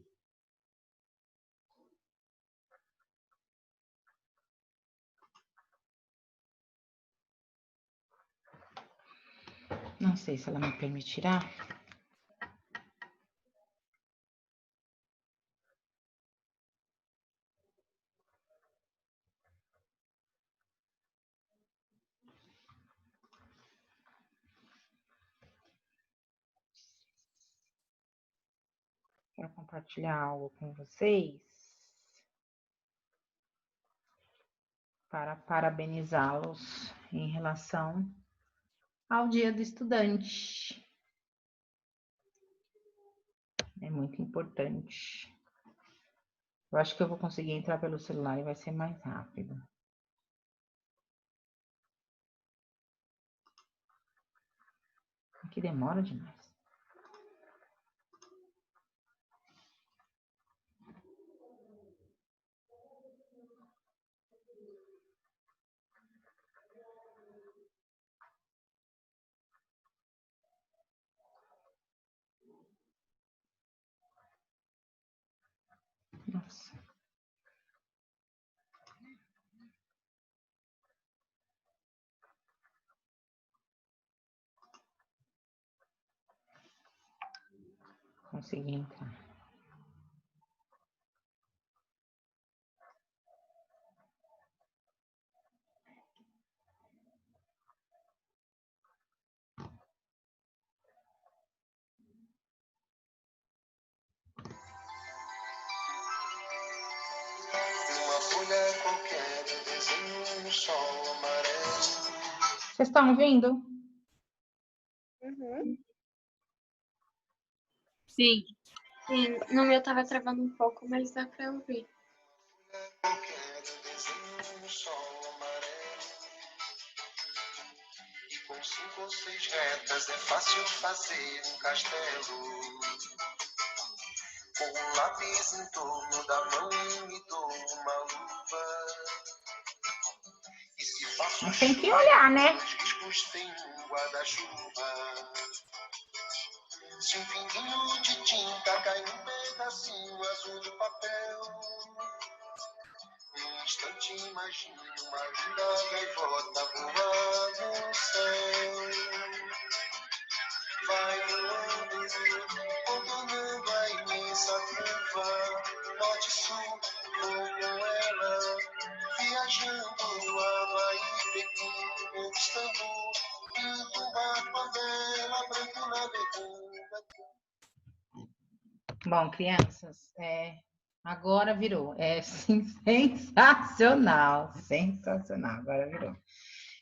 Não sei se ela me permitirá. Quero compartilhar algo com vocês para parabenizá-los em relação ao Dia do Estudante. É muito importante Eu acho que eu vou conseguir entrar pelo celular e vai ser mais rápido. Aqui demora demais. Nossa. Consegui entrar. Numa folha qualquer, eu desenho um sol amarelo. Vocês estão ouvindo? Uhum. Sim. Sim. No meu tava travando um pouco, mas dá pra ouvir. Qualquer, eu desenho um sol amarelo. E com 5 ou 6 retas é fácil fazer um castelo. Com um lápis em torno da mão me dou uma luva. E se faço Mas tem que olhar, né? os riscos tem um guarda-chuva. Se um pinguinho de tinta cai num pedacinho azul do papel, num instante imagino uma linda gaivota voar no céu. Vai voando, contornando a imensa curva, norte-sul, vou com ela, viajando Havaí, Pequim, conquistando, indo barco a vela, branco navegando. Bom, crianças, agora virou. É sim, sensacional, sensacional, agora virou.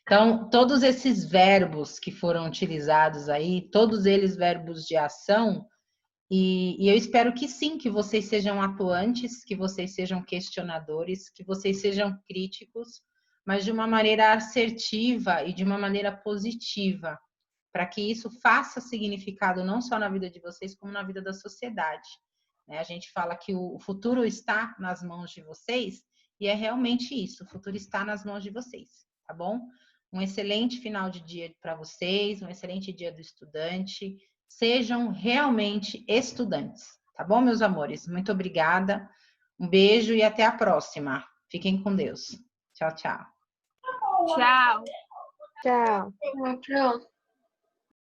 Então, todos esses verbos que foram utilizados aí, todos eles verbos de ação, e eu espero que sim, que vocês sejam atuantes, que vocês sejam questionadores, que vocês sejam críticos, mas de uma maneira assertiva e de uma maneira positiva, para que isso faça significado não só na vida de vocês, como na vida da sociedade. A gente fala que o futuro está nas mãos de vocês, e é realmente isso, o futuro está nas mãos de vocês, tá bom? Um excelente final de dia para vocês, um excelente dia do estudante. Sejam realmente estudantes, tá bom, meus amores? Muito obrigada, um beijo e até a próxima. Fiquem com Deus. Tchau, tchau. Tchau. Tchau. Tchau.